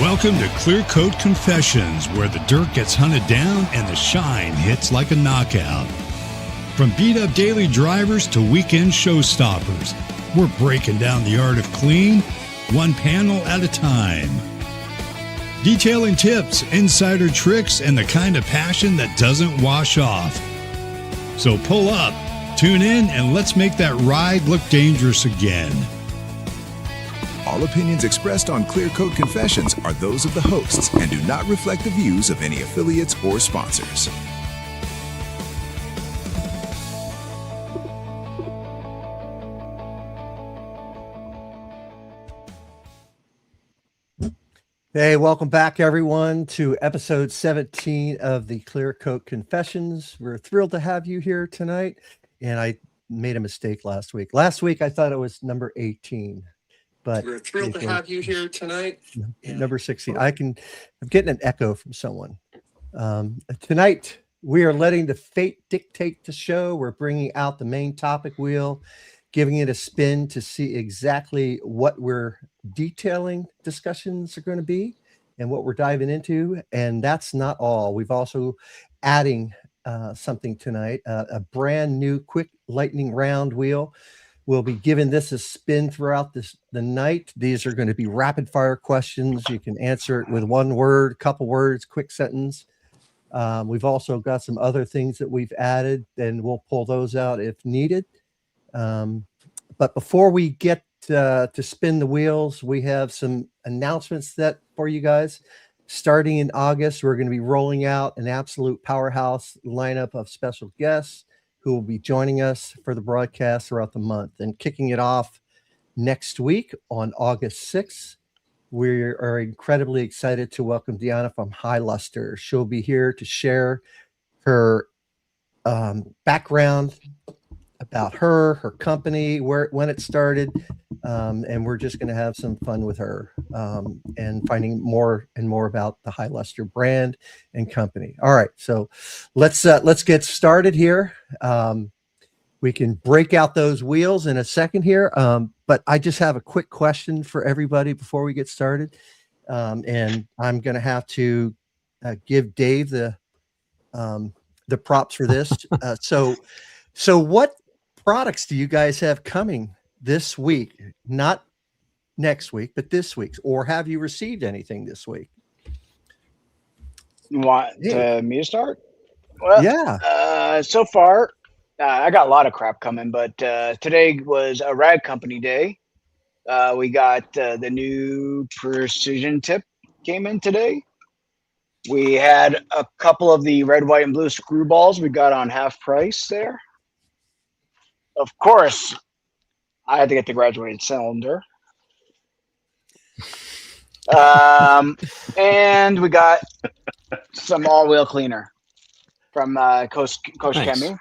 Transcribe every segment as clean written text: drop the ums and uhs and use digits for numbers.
Welcome to Clear Coat Confessions, where the dirt gets hunted down and the shine hits like a knockout. From beat-up daily drivers to weekend showstoppers, we're breaking down the art of clean, one panel at a time. Detailing tips, insider tricks, and the kind of passion that doesn't wash off. So pull up, tune in, and let's make that ride look dangerous again. All opinions expressed on Clear Coat Confessions are those of the hosts and do not reflect the views of any affiliates or sponsors. Hey, welcome back, everyone, to episode 17 of the Clear Coat Confessions. We're thrilled to have you here tonight, and I made a mistake last week. Last week, I thought it was number 18. But we're thrilled to have you here tonight. Number 16. I'm getting an echo from someone. Tonight, we are letting the fate dictate the show. We're bringing out the main topic wheel, giving it a spin to see exactly what we're detailing discussions are going to be and what we're diving into. And that's not all. We've also adding something tonight, a brand new quick lightning round wheel. We'll be giving this a spin throughout the night. These are going to be rapid fire questions. You can answer it with one word, couple words, quick sentence. We've also got some other things that we've added, and we'll pull those out if needed. But before we get to spin the wheels, we have some announcements that for you guys. Starting in August, we're going to be rolling out an absolute powerhouse lineup of special guests who will be joining us for the broadcast throughout the month. And kicking it off next week on August 6th, we are incredibly excited to welcome Deanna from High Luster. She'll be here to share her background about her company, when it started, and we're just going to have some fun with her and finding more and more about the High Luster brand and company. All right, so let's get started here. We can break out those wheels in a second here, but I just have a quick question for everybody before we get started, and I'm going to have to give Dave the props for this. So what products do you guys have coming this week? Not next week, but this week. Or have you received anything this week? You want me to start? Well, yeah. So far, I got a lot of crap coming, but today was a rag company day. We got the new precision tip came in today. We had a couple of the red, white, and blue screw balls we got on half price there. Of course, I had to get the graduated cylinder. And we got some all-wheel cleaner from Coach nice. Kemi.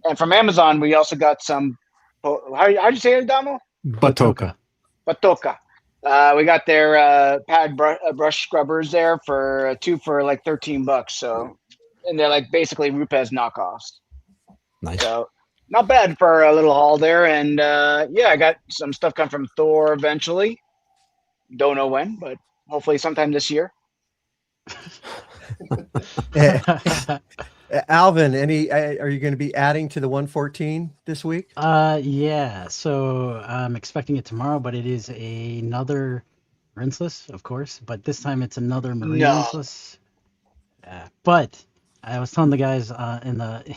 And from Amazon, we also got some, how do you say it, Damo? Batoka. We got their pad brush scrubbers there for two for like $13. So, and they're like basically Rupes knockoffs. Nice. So, not bad for a little haul there. And yeah, I got some stuff coming from Thor eventually. Don't know when, but hopefully sometime this year. Alvin, are you going to be adding to the 114 this week? Yeah. So I'm expecting it tomorrow, but it is another rinseless, of course. But this time it's another marine rinseless. But I was telling the guys in the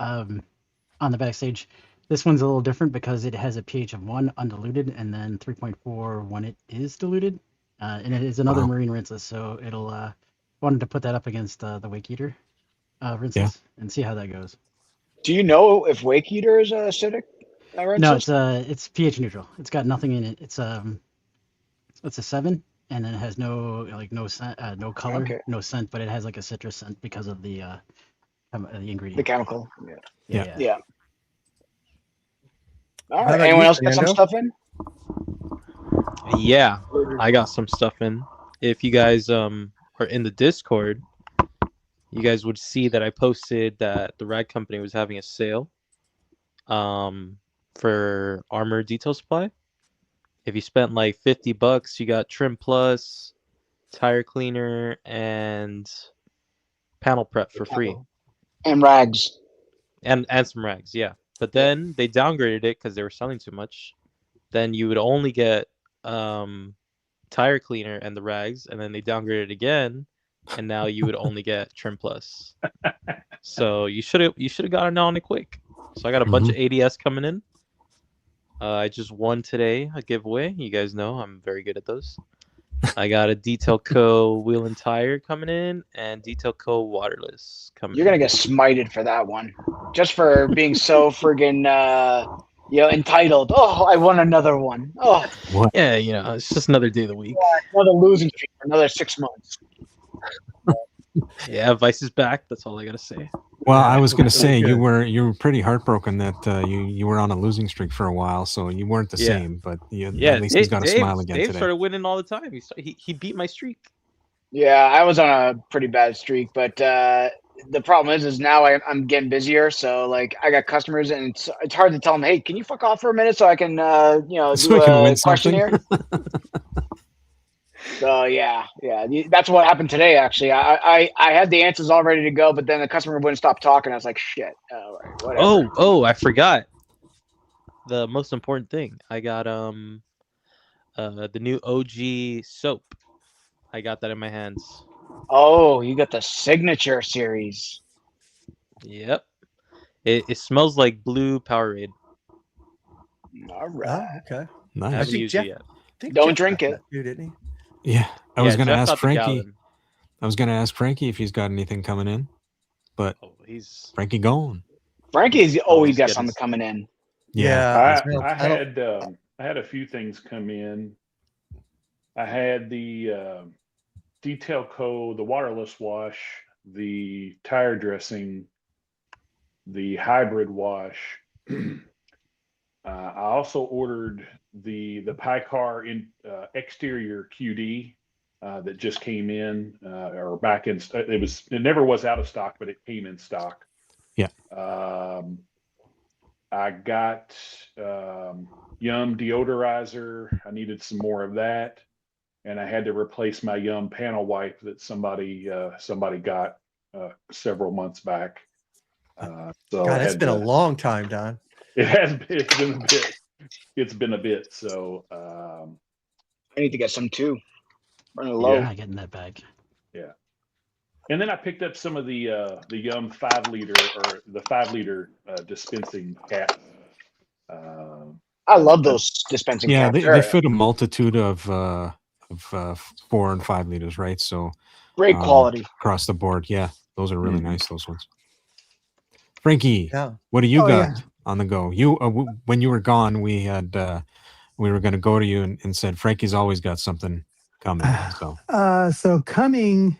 on the backstage, this one's a little different because it has a pH of 1 undiluted and then 3.4 when it is diluted, and it is another marine rinseless. So it'll wanted to put that up against the Wake Eater rinseless and see how that goes. Do you know if Wake Eater is acidic? No, it's pH neutral. It's got nothing in it. It's a 7, and then it has no scent, no color, no scent, but it has like a citrus scent because of the ingredient. The chemical. Yeah. All right. Anyone else got some stuff in? Yeah, I got some stuff in. If you guys are in the Discord, you guys would see that I posted that the rag company was having a sale for armor detail supply. If you spent like $50, you got trim plus, tire cleaner, and panel prep for free, And rags. and some rags. Yeah, but then they downgraded it because they were selling too much. Then you would only get tire cleaner and the rags, and then they downgraded it again, and now you would only get trim plus. So you should have gotten on it quick. So I got a bunch of ADS coming in. I just won today a giveaway. You guys know I'm very good at those. I got a Detail Co. wheel and tire coming in, and Detail Co. waterless coming You're in. gonna get smited for that one, just for being so friggin' entitled. Oh, I won another one. Oh, Yeah, it's just another day of the week. another losing streak for another 6 months. Yeah, Vice is back. That's all I gotta say. Well, I was going to say good. you were pretty heartbroken that you were on a losing streak for a while, so you weren't the same. But at least he's got a smile again Dave today. started winning all the time. He beat my streak. Yeah, I was on a pretty bad streak, but the problem is now I'm getting busier. So like I got customers, and it's hard to tell them, hey, can you fuck off for a minute so I can So do we can a win questionnaire. So yeah, that's what happened today. Actually, I had the answers all ready to go, but then the customer wouldn't stop talking. I was like, shit. All right, whatever. Oh, I forgot the most important thing. I got the new OG soap. I got that in my hands. Oh, you got the signature series. Yep. It smells like blue Powerade. All right. Oh, okay. I Nice. haven't think used Jeff- it yet. I think Don't Jeff drink got it. that too, didn't he? Yeah, I was going to Jeff ask got the Frankie. gallon. I was going to ask Frankie if he's got anything coming in, but Oh, he's Frankie gone. Frankie's always got getting- something coming in. Yeah. I had a few things come in. I had the Detail Co., the waterless wash, the tire dressing, the hybrid wash. I also ordered the Picar exterior QD that just came in or back in. It never was out of stock, but it came in stock. Yeah. I got Yum deodorizer. I needed some more of that, and I had to replace my Yum panel wipe that somebody got several months back. So God, that's been a long time, Don. It has been. It's been a bit. It's been a bit. So I need to get some too. Running low. I'm not getting that bag. yeah. And then I picked up some of the Yum 5 liter or the 5 liter dispensing cap. I love those dispensing Yeah, caps. they fit a multitude of 4 and 5 liters, right? So Great quality. across the board. Yeah, those are really nice. Those ones. Frankie, Yeah. what do you Oh, got on the go? You when you were gone, we had we were going to go to you and said Frankie's always got something coming. So So coming,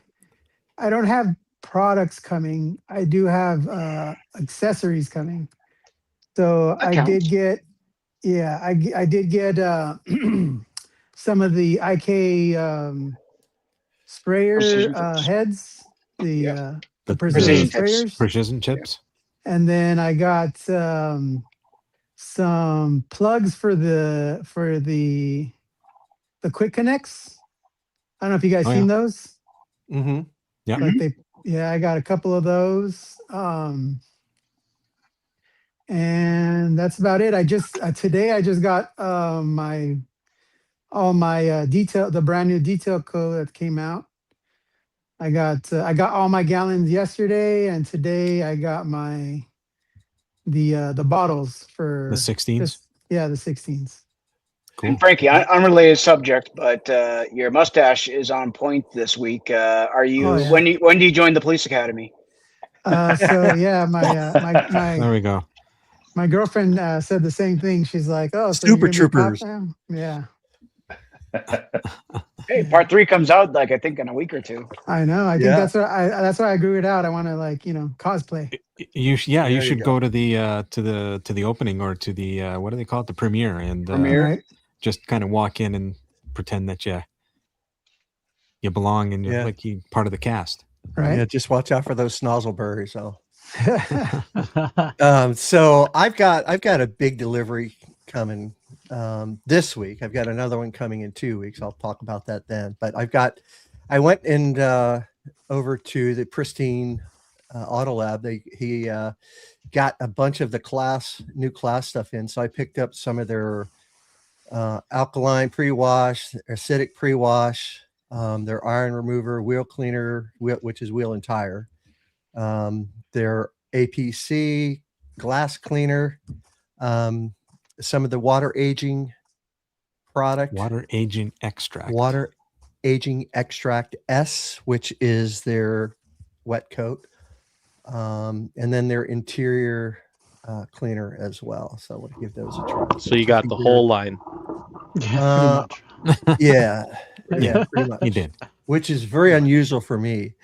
I don't have products coming. I do have accessories coming. So That I counts. did get, I did get some of the IK sprayer Precision tips. heads, the the precision Precision tips. sprayers, precision chips. and then I got some plugs for the quick connects. I don't know if you guys Oh, seen those. Mm-hmm. Yeah. Like I got a couple of those. And that's about it. I just today I just got all my detail, the brand new Detail Co. that came out. I got all my gallons yesterday, and today I got the bottles for The 16s. the 16s. Cool. And Frankie, unrelated subject, but your mustache is on point this week. Are you? Oh, yeah. When do you join the police academy? So yeah, There we go. my girlfriend said the same thing. She's like, "Oh, so Super you're gonna be a cop Troopers. now?" Yeah, Hey, part 3 comes out like I think in a week or two. I know. I think Yeah. that's why I grew it out. I want to cosplay. You There you should go. go to the opening or to the what do they call it, the premiere, and Premiere? Right? just kind of walk in and pretend that you belong and you're Yeah. like you part of the cast. Right. Yeah, just watch out for those snozzleberries. So, Yeah. so I've got a big delivery coming this week. I've got another one coming in 2 weeks. I'll talk about that then. But I went and over to the Pristine Auto Lab. He got a bunch of the new class stuff in. So I picked up some of their alkaline pre-wash, acidic pre-wash, their iron remover, wheel cleaner, which is wheel and tire, their APC glass cleaner, some of the water aging product, water aging extract S, which is their wet coat, and then their interior cleaner as well. So I want to give those a try. So you got the whole line. Yeah, pretty much. Yeah, pretty much. He did. Which is very unusual for me.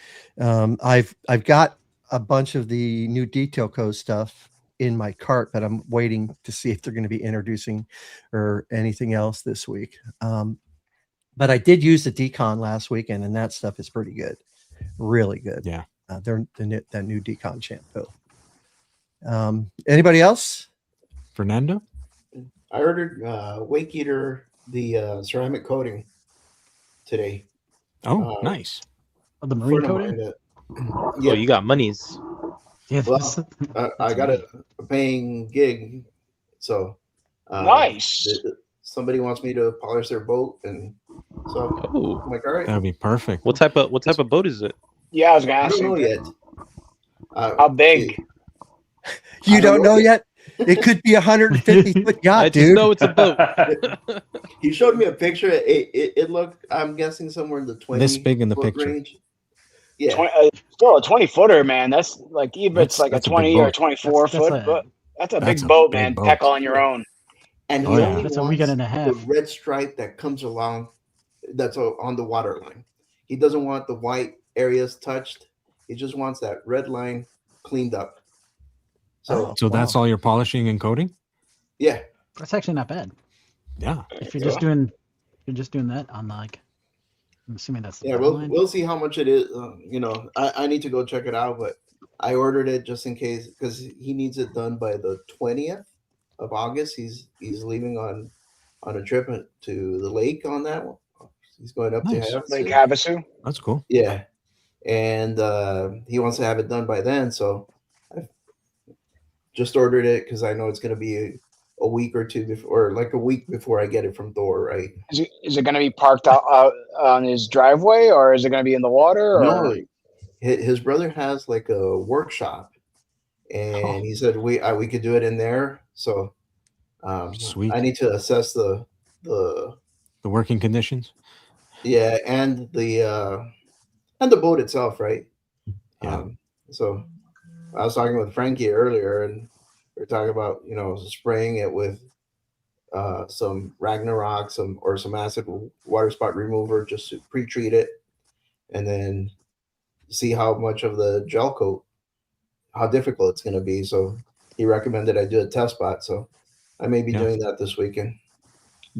I've got a bunch of the new Detail Co stuff in my cart, but I'm waiting to see if they're going to be introducing or anything else this week. But I did use the Decon last weekend, and that stuff is pretty good, really good. Yeah, that new Decon shampoo. Anybody else? Fernando? I ordered Wake Eater, the ceramic coating today. Oh, nice. The marine coating? Yeah. Oh, you got monies. Yeah, Well, I got a paying gig, so Nice. Somebody wants me to polish their boat, and so Oh, I'm like, all right. That'd be perfect. what type of boat is it? Yeah, I was gonna I ask don't know you. yet. How big? You don't know yet? It could be 150 foot yacht, I just dude. know it's a boat. He showed me a picture. It looked, I'm guessing, somewhere in the 20 This big in the foot picture. range. Yeah. Still a 20-footer, man. That's like even it's like a That's a big 20 or boat. 24 That's foot. a- But that's a That's big a boat, big man. boat. Peck on your own. And he Oh, yeah. only That's a wants weekend and a half. the red stripe that comes along, that's on the water line. He doesn't want the white areas touched. He just wants that red line cleaned up. So So that's all you're polishing and coating? yeah, That's actually not bad. Yeah. If you're just doing that on like, I'm assuming that's the yeah, red we'll line. we'll see how much it is. I need to go check it out, but I ordered it just in case because he needs it done by the 20th of August. He's leaving on a trip to the lake on that one. He's going up Nice. to Lake Havasu. Havasu. That's cool. Yeah, and he wants to have it done by then. So I just ordered it because I know it's going to be a week or two before, or like a week before I get it from Thor, right? Is it going to be parked out on his driveway, or is it going to be in the water? Or? No, his brother has like a workshop, and he said we could do it in there. So Sweet. I need to assess the working conditions. yeah, and the boat itself, right? Yeah. So I was talking with Frankie earlier, and we are talking about spraying it with some Ragnarok, some acid water spot remover just to pre-treat it, and then see how much of the gel coat, how difficult it's going to be. So he recommended I do a test spot. So I may be doing that this weekend.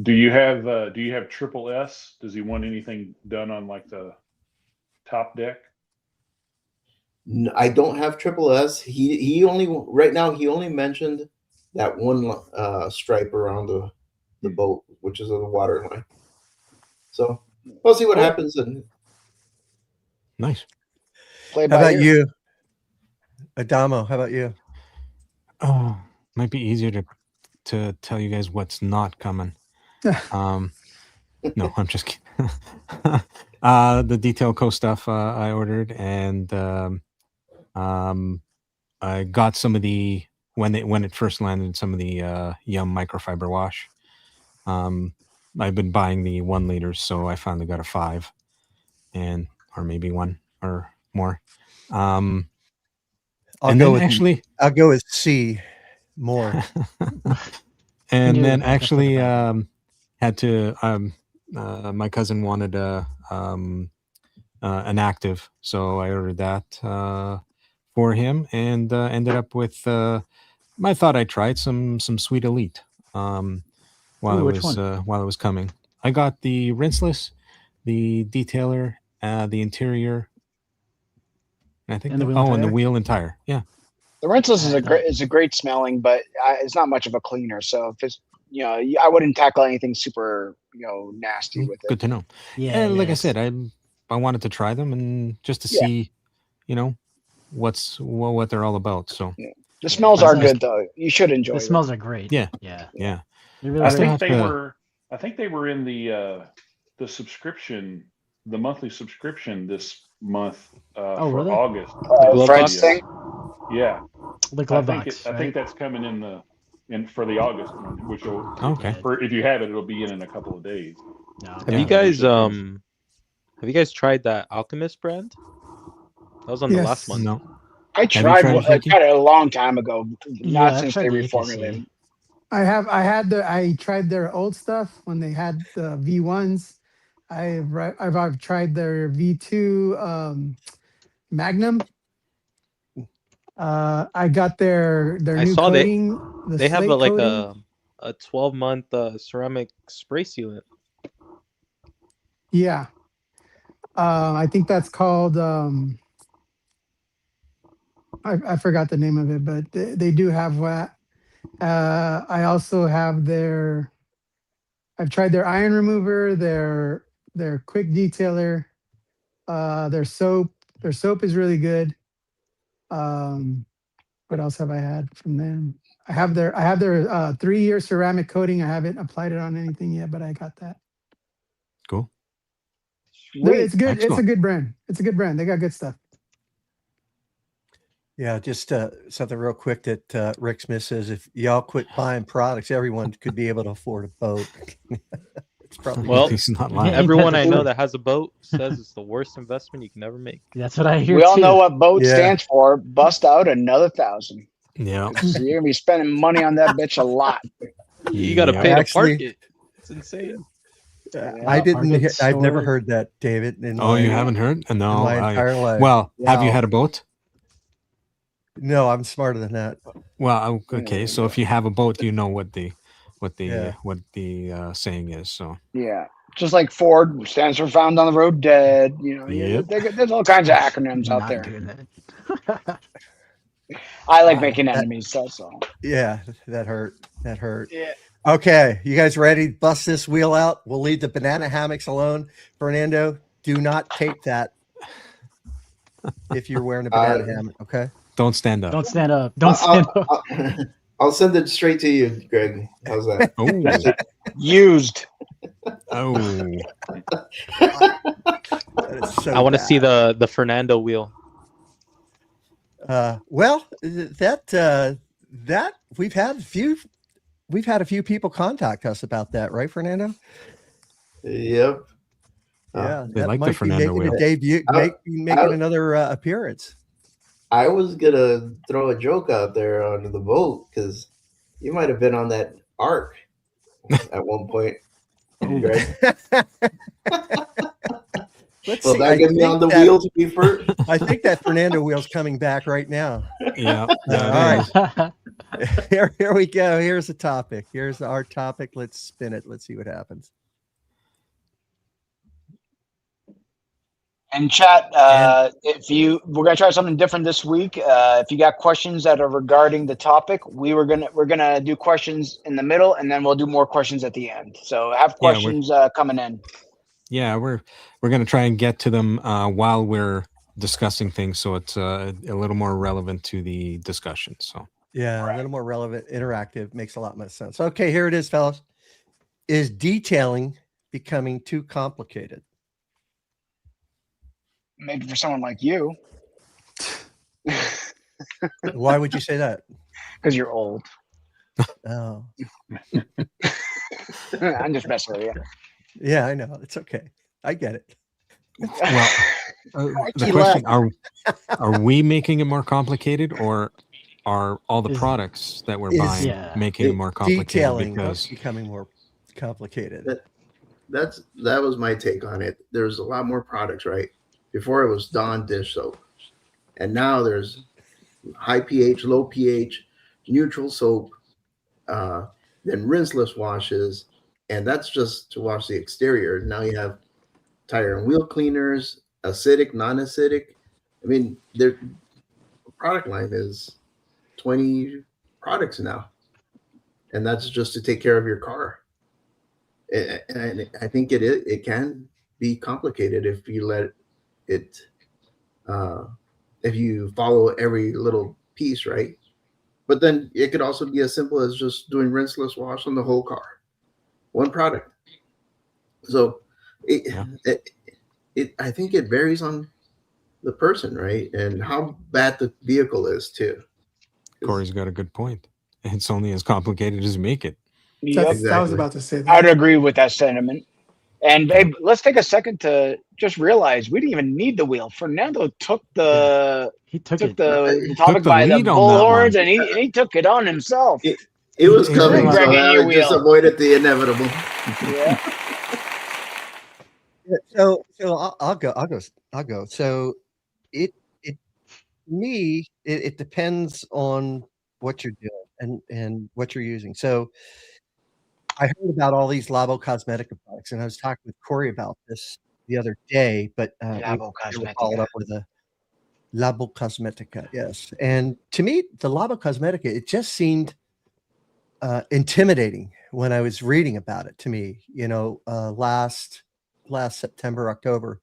Do you have triple S? Does he want anything done on like the top deck? I don't have triple S. He only right now he only mentioned that one stripe around the boat, which is on the water line. So we'll see what happens. And nice. How about you, Adamo? How about you? Oh, might be easier to tell you guys what's not coming. No, I'm just kidding. The Detail Co stuff I ordered, and I got some of the when it first landed, some of the Yum microfiber wash. I've been buying the 1 liters, so I finally got a 5, or maybe 1 or more. I'll go with C, more. And then actually had to my cousin wanted an active, so I ordered that for him, and ended up with I thought I tried some Sweet Elite while it was coming. I got the rinseless, the detailer, the interior, and I think and the wheel and tire. Yeah. The rinseless is a great smelling, but it's not much of a cleaner. So I wouldn't tackle anything super, nasty with it. Good to know. Yeah, And like I it's- said, I wanted to try them and just to Yeah. see, what they're all about. So The smells Yeah, are but- good though. You should enjoy the them. smells are great. Yeah. Yeah. yeah, They really I still are. have think they to- were. I think they were in the subscription, the monthly subscription this month for really? August. Glove Fred's box? thing. Yeah, The I glove think box, I right? think that's coming in for the August one, which will Okay. if you have it, it'll be in a couple of days. No. Have Yeah. you guys tried that Alchemist brand? That was on the Yes. last month. No. I you tried tried it, one, I Frankie? tried it a long time ago. Yeah, Not I've since tried they the APC. reformulated. I tried their old stuff when they had the V1s. I've tried their V2 Magnum. I got their I new saw coating. they have slate like coating. a 12-month ceramic spray sealant. Yeah. I think that's called I forgot the name of it, but they do have that. I also have I've tried their iron remover, their quick detailer, their soap. Their soap is really good. What else have I had from them? I have their 3-year ceramic coating. I haven't applied it on anything yet, but I got that. Cool. It's good. It's a Excellent. good brand. It's a good brand. They got good stuff. Yeah, just something real quick that Rick Smith says: if y'all quit buying products, everyone could be able to afford a boat. It's probably Well, He's not lying. everyone I know that has a boat says it's the worst investment you can ever make. That's what I hear We all too. know what boat Yeah. stands for. Bust out another 1,000. Yeah. So you're gonna be spending money on that bitch a lot. You got to Yeah. pay to Actually- park it. It's insane. I didn't. Market I've never storage. heard that, David. Oh, you haven't heard? in No. my entire life. Well, have you Wow. had a boat? No, I'm smarter than that. Well, okay. So if you have a boat, you know what the Yeah. saying is. So Yeah. Just like Ford stands for found on the road dead. Yep. There's all kinds of acronyms out Not there. doing that. I like making enemies, that's all. Yeah, that hurt. That hurt. Yeah. Okay, you guys ready to bust this wheel out? We'll leave the banana hammocks alone. Fernando, do not tape that if you're wearing a banana hammock, okay? don't stand up. Don't stand up. Don't stand up. I'll send it straight to you, Greg. How's that? Oh. Used. Oh. That is so I want to bad. see the Fernando wheel. Well, that we've had a few people contact us about that, right, Fernando? Yep. Yeah, They that like the might be Fernando making wheel. a debut, making another appearance. I was gonna throw a joke out there onto the boat because you might have been on that arc at one point, Greg. Let's Well, see. that gets me on the wheel to be first. I think that Fernando wheel's coming back right now. Yeah. All right. Here we go. Here's the topic. Here's our topic. Let's spin it. Let's see what happens. And chat, we're gonna try something different this week. If you got questions that are regarding the topic, we're gonna do questions in the middle, and then we'll do more questions at the end. So have questions coming in. Yeah, we're gonna try and get to them while we're discussing things, so it's a little more relevant to the discussion. So Yeah, a little more relevant, interactive, makes a lot more sense. Okay, here it is, fellas. Is detailing becoming too complicated? Maybe for someone like you, Why would you say that? because you're old. Oh, I'm just messing with you. yeah, I know. It's okay. I get it. well, the question are we making it more complicated, or are all the products that we're buying making it more complicated? Detailing Because becoming more complicated. That was my take on it. There's a lot more products, right? Before it was Dawn dish soap, and now there's high pH, low pH, neutral soap, then rinseless washes, and that's just to wash the exterior. Now you have tire and wheel cleaners, acidic, non-acidic. I mean, their product line is 20 products now. and that's just to take care of your car. And I think it can be complicated if you let it, if you follow every little piece, right? But then it could also be as simple as just doing rinseless wash on the whole car, one product. So I think it varies on the person, right? And how bad the vehicle is too. Corey's got a good point. It's only as complicated as you make it. Yep. I was about to say that. I'd agree with that sentiment. And babe, let's take a second to just realize we didn't even need the wheel. Fernando took the He took took it. the topic the by the lead on that bullhorns, one. and he took it on himself. It was coming, so Greg, I you just wheel. avoided the inevitable. Yeah. So I'll go. So it depends on what you're doing and what you're using. So I heard about all these Labo Cosmetica products, and I was talking with Corey about this the other day, but Labo we followed up with a Labo Cosmetica, yes. And to me, the Labo Cosmetica, it just seemed intimidating when I was reading about it. To me, last September, October,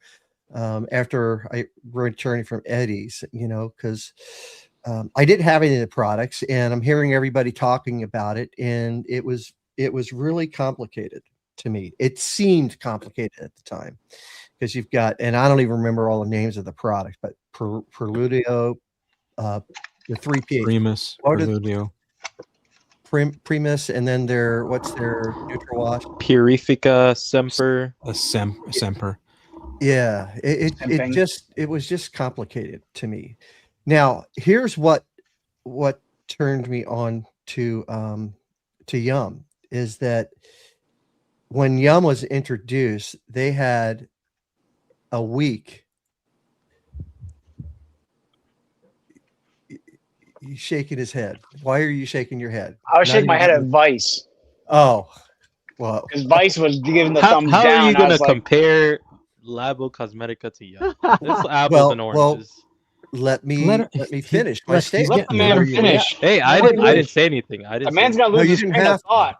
after I returning from Eddie's, because I didn't have any of the products, and I'm hearing everybody talking about it, and it was really complicated to me. It seemed complicated at the time because you've got, and I don't even remember all the names of the products, but Preludio, the 3P, Primus, Preludio, Primus, and then what's their neutral wash? Purifica, Semper. Semper. Yeah, it was just complicated to me. Now, here's what turned me on to Yum is that when Yum was introduced, they had a week. He's shaking his head. Why are you shaking your head? I was shaking my head at Vice. Oh, well, because Vice was giving the thumbs How down. are you going to like, compare Labo Cosmetica to Yum? It's apples and oranges. Let me finish my statement. Let the man finish. Hey, I didn't say anything. The man's gonna lose his train of thought.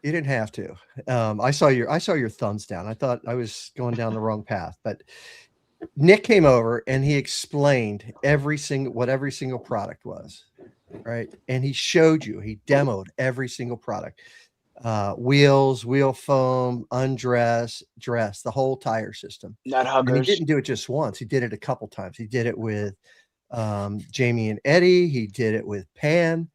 You didn't have to. I saw your thumbs down. I thought I was going down the wrong path, but Nick came over and he explained what every single product was, right? And he showed you. He demoed every single product. Wheels, wheel foam, undress, dress, the whole tire system. Nut huggers. And he didn't do it just once. He did it a couple times. He did it with Jamie and Eddie. He did it with Pan.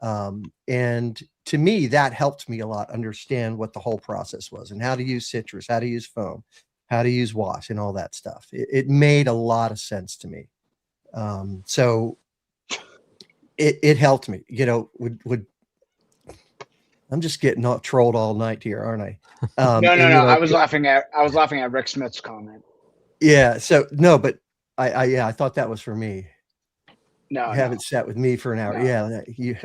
And to me, that helped me a lot understand what the whole process was and how to use citrus, how to use foam, how to use wash and all that stuff. It made a lot of sense to me. So it helped me, I'm just getting trolled all night here, aren't I? No. I was laughing at Rick Smith's comment. Yeah. So no, but I thought that was for me. No, you haven't sat with me for an hour. No. Yeah.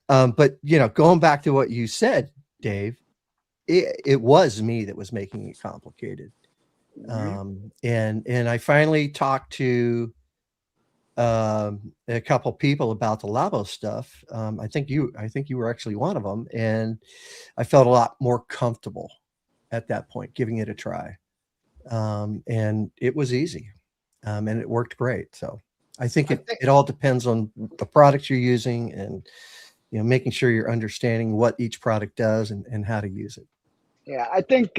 But going back to what you said, Dave, it was me that was making it complicated. Mm-hmm. And I finally talked to a couple people about the Labo stuff. I think you were actually one of them, and I felt a lot more comfortable at that point giving it a try. And it was easy, and it worked great. So I think it all depends on the products you're using, and making sure you're understanding what each product does and how to use it. Yeah, I think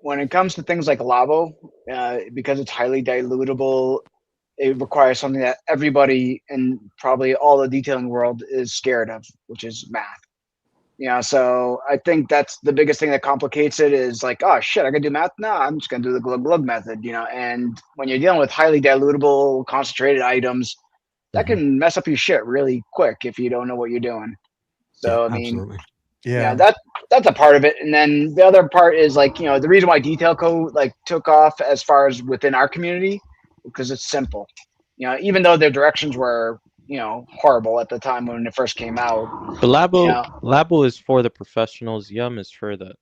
when it comes to things like Labo, because it's highly dilutable, it requires something that everybody and probably all the detailing world is scared of, which is math. So I think that's the biggest thing that complicates it is like, oh shit, I can do math? No, I'm just gonna do the glug method, and when you're dealing with highly dilutable, concentrated items, that can mess up your shit really quick if you don't know what you're doing. So yeah, I mean, absolutely. Yeah, that's a part of it. And then the other part is like, the reason why Detail Co took off as far as within our community, because it's simple. Even though their directions were, horrible at the time when it first came out. But Labo is for the professionals. Yum is for the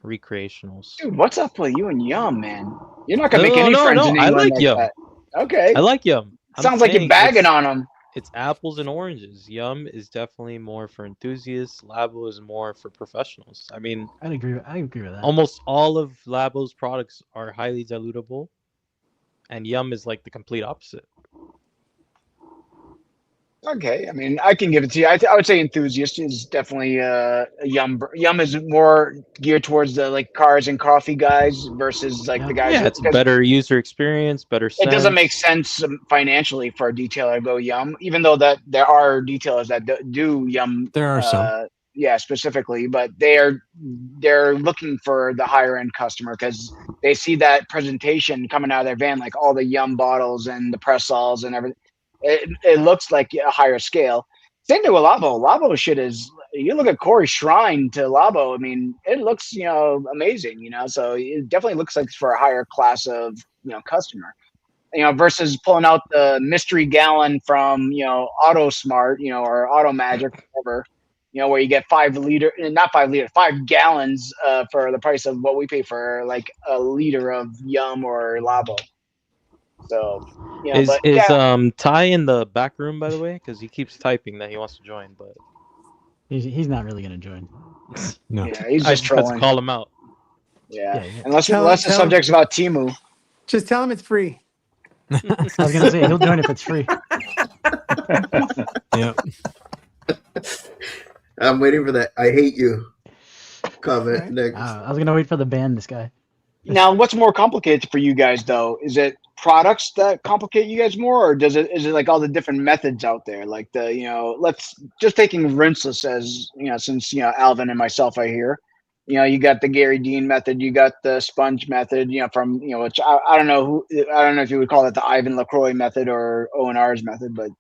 recreationals. Dude, what's up with you and Yum, man? You're not gonna make any friends in England I like Yum. that. Okay. I like Yum. Sounds like you're bagging on them. it's apples and oranges. Yum is definitely more for enthusiasts. Labo is more for professionals. I mean, I agree with that. almost all of Labo's products are highly dilutable, and Yum is like the complete opposite. Okay, I mean, I can give it to you. I would say enthusiast is definitely Yum. Yum is more geared towards the like cars and coffee guys versus like the guys Yeah, that, it's better user experience, better it doesn't make sense. sense financially for a detailer to go Yum, even though that there are detailers that do Yum. There are some. Yeah, specifically, but they're looking for the higher end customer because they see that presentation coming out of their van, like all the Yum bottles and the press-alls and everything. It looks like a higher scale. Same thing with Labo. Labo shit is, you look at Corey's shrine to Labo. I mean, it looks amazing. So it definitely looks like it's for a higher class of customer. Versus pulling out the mystery gallon from Auto Smart, or Auto Magic, whatever. Where you get 5 liter, not 5 liter, 5 gallons for the price of what we pay for like a liter of Yum or Labo. So, Is but yeah. Ty in the back room, by the way? Because he keeps typing that he wants to join, but he's not really gonna join. No. Yeah, he's I just just had to trolling. call him out. Yeah, Yeah. unless Tell the him- subject's about Timu. Just tell him it's free. I was gonna say he'll join if it's free. Yep. I'm waiting for that. I hate you comment next. I was gonna wait for the ban this guy. Now, what's more complicated for you guys, though? Is it products that complicate you guys more, or is it like all the different methods out there? Like let's just taking rinseless as since Alvin and myself are here. You got the Gary Dean method, you got the sponge method, from which I don't know if you would call it the Ivan LaCroix method or O&R's method, but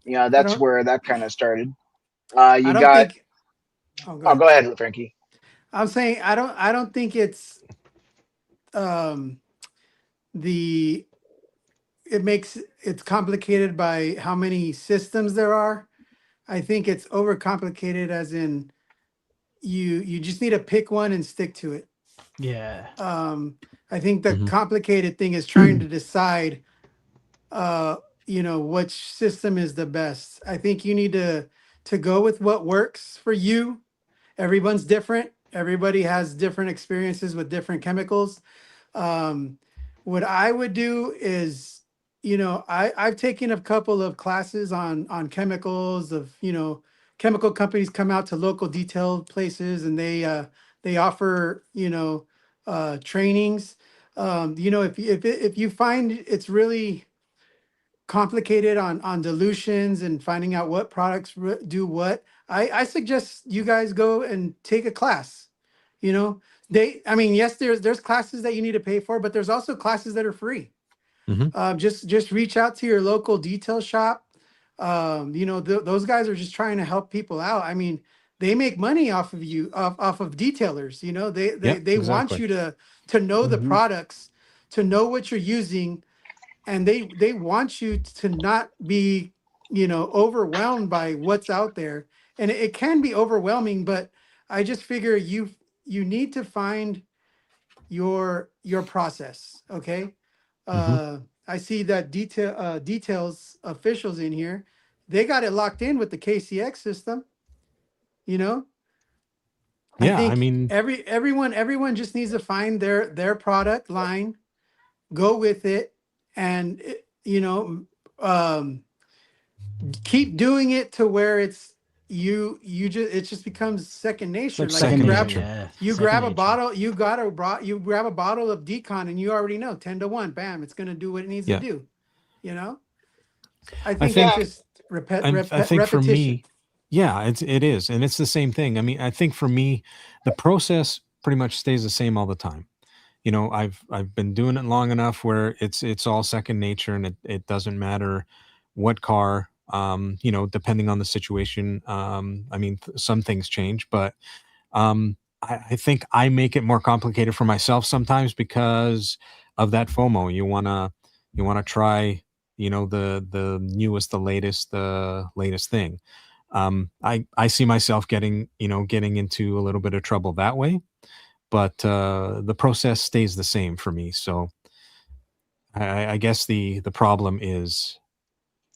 that's where that kind of started. You got. Go ahead, Frankie. I'm saying I don't think it's it's complicated by how many systems there are. I think it's overcomplicated as in you just need to pick one and stick to it. Yeah. I think the complicated thing is trying to decide which system is the best. I think you need to go with what works for you. Everyone's different. Everybody has different experiences with different chemicals. What I would do is, I've taken a couple of classes on chemicals of, chemical companies come out to local detail places and they offer, trainings. If you find it's really complicated on dilutions and finding out what products do what, I suggest you guys go and take a class. Yes, there's classes that you need to pay for, but there's also classes that are free. Just reach out to your local detail shop. Those guys are just trying to help people out. I mean, they make money off of you, off of detailers. They want you to know the products, to know what you're using, and they want you to not be overwhelmed by what's out there. And it can be overwhelming, but I just figure you need to find your process. Okay. I see that details officials in here. They got it locked in with the KCX system. Yeah, I think everyone just needs to find their product line, go with it, and keep doing it to where it's it just becomes second nature. You grab a bottle of decon and you already know 10-1, bam, it's going to do what it needs to do. I think it's just I think for me, it is, and it's the same thing. I mean, I think for me, the process pretty much stays the same all the time. I've been doing it long enough where it's all second nature, and it doesn't matter what car, depending on the situation. Some things change, but I think I make it more complicated for myself sometimes because of that FOMO. You wanna try, the newest, the latest thing. I see myself getting into a little bit of trouble that way, but the process stays the same for me. So I guess the problem is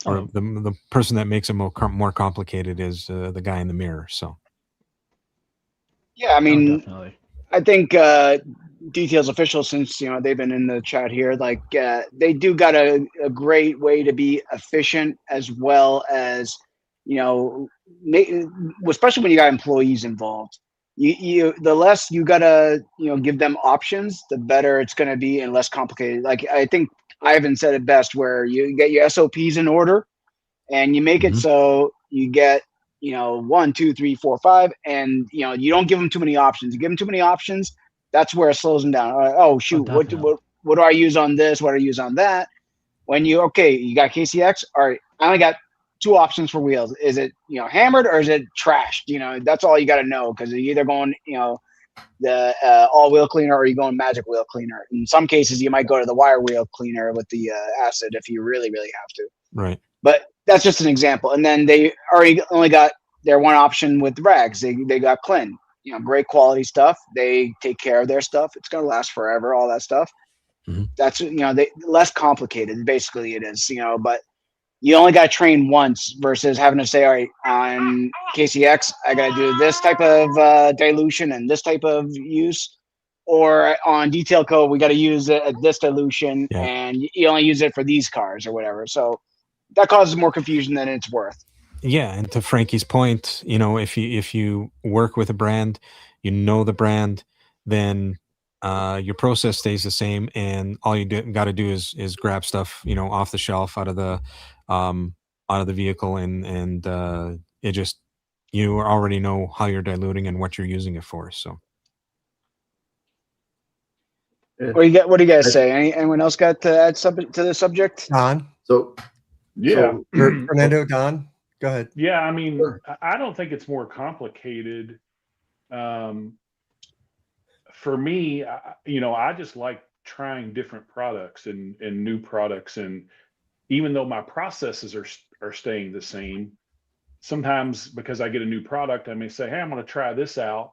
or the person that makes it more complicated is the guy in the mirror. So Yeah, I mean, definitely. I think Details Official, since they've been in the chat here, like they do got a great way to be efficient, as well as especially when you got employees involved. You the less you gotta give them options, the better it's gonna be and less complicated. Like, I think Ivan said it best, where you get your SOPs in order, and you make it so you get 1, 2, 3, 4, 5, and you don't give them too many options. You give them too many options, that's where it slows them down. Oh shoot, what do I use on this? What do I use on that? When you got KCX, all right, I only got 2 options for wheels. Is it hammered or is it trashed? That's all you got to know, because you're either going the all wheel cleaner, or you're going magic wheel cleaner. In some cases, you might go to the wire wheel cleaner with the acid if you really have to. Right. But that's just an example. And then they already only got their one option with rags. They got Clean, great quality stuff. They take care of their stuff. It's gonna last forever. All that stuff. That's they less complicated. Basically, it is. But you only got to train once versus having to say, all right, on KCX, I got to do this type of dilution and this type of use. Or on Detail Code, we got to use this dilution, and you only use it for these cars or whatever. So that causes more confusion than it's worth. Yeah, and to Frankie's point, if you work with a brand, the brand, then your process stays the same, and all you got to do is grab stuff off the shelf out of the vehicle, and it just, you already know how you're diluting and what you're using it for. So what do you guys say? Anyone else got to add something to the subject? Don? Fernando, Don, go ahead. Yeah, I mean, I don't think it's more complicated. For me, I just like trying different products and new products, and even though my processes are staying the same, sometimes because I get a new product, I may say, hey, I'm going to try this out.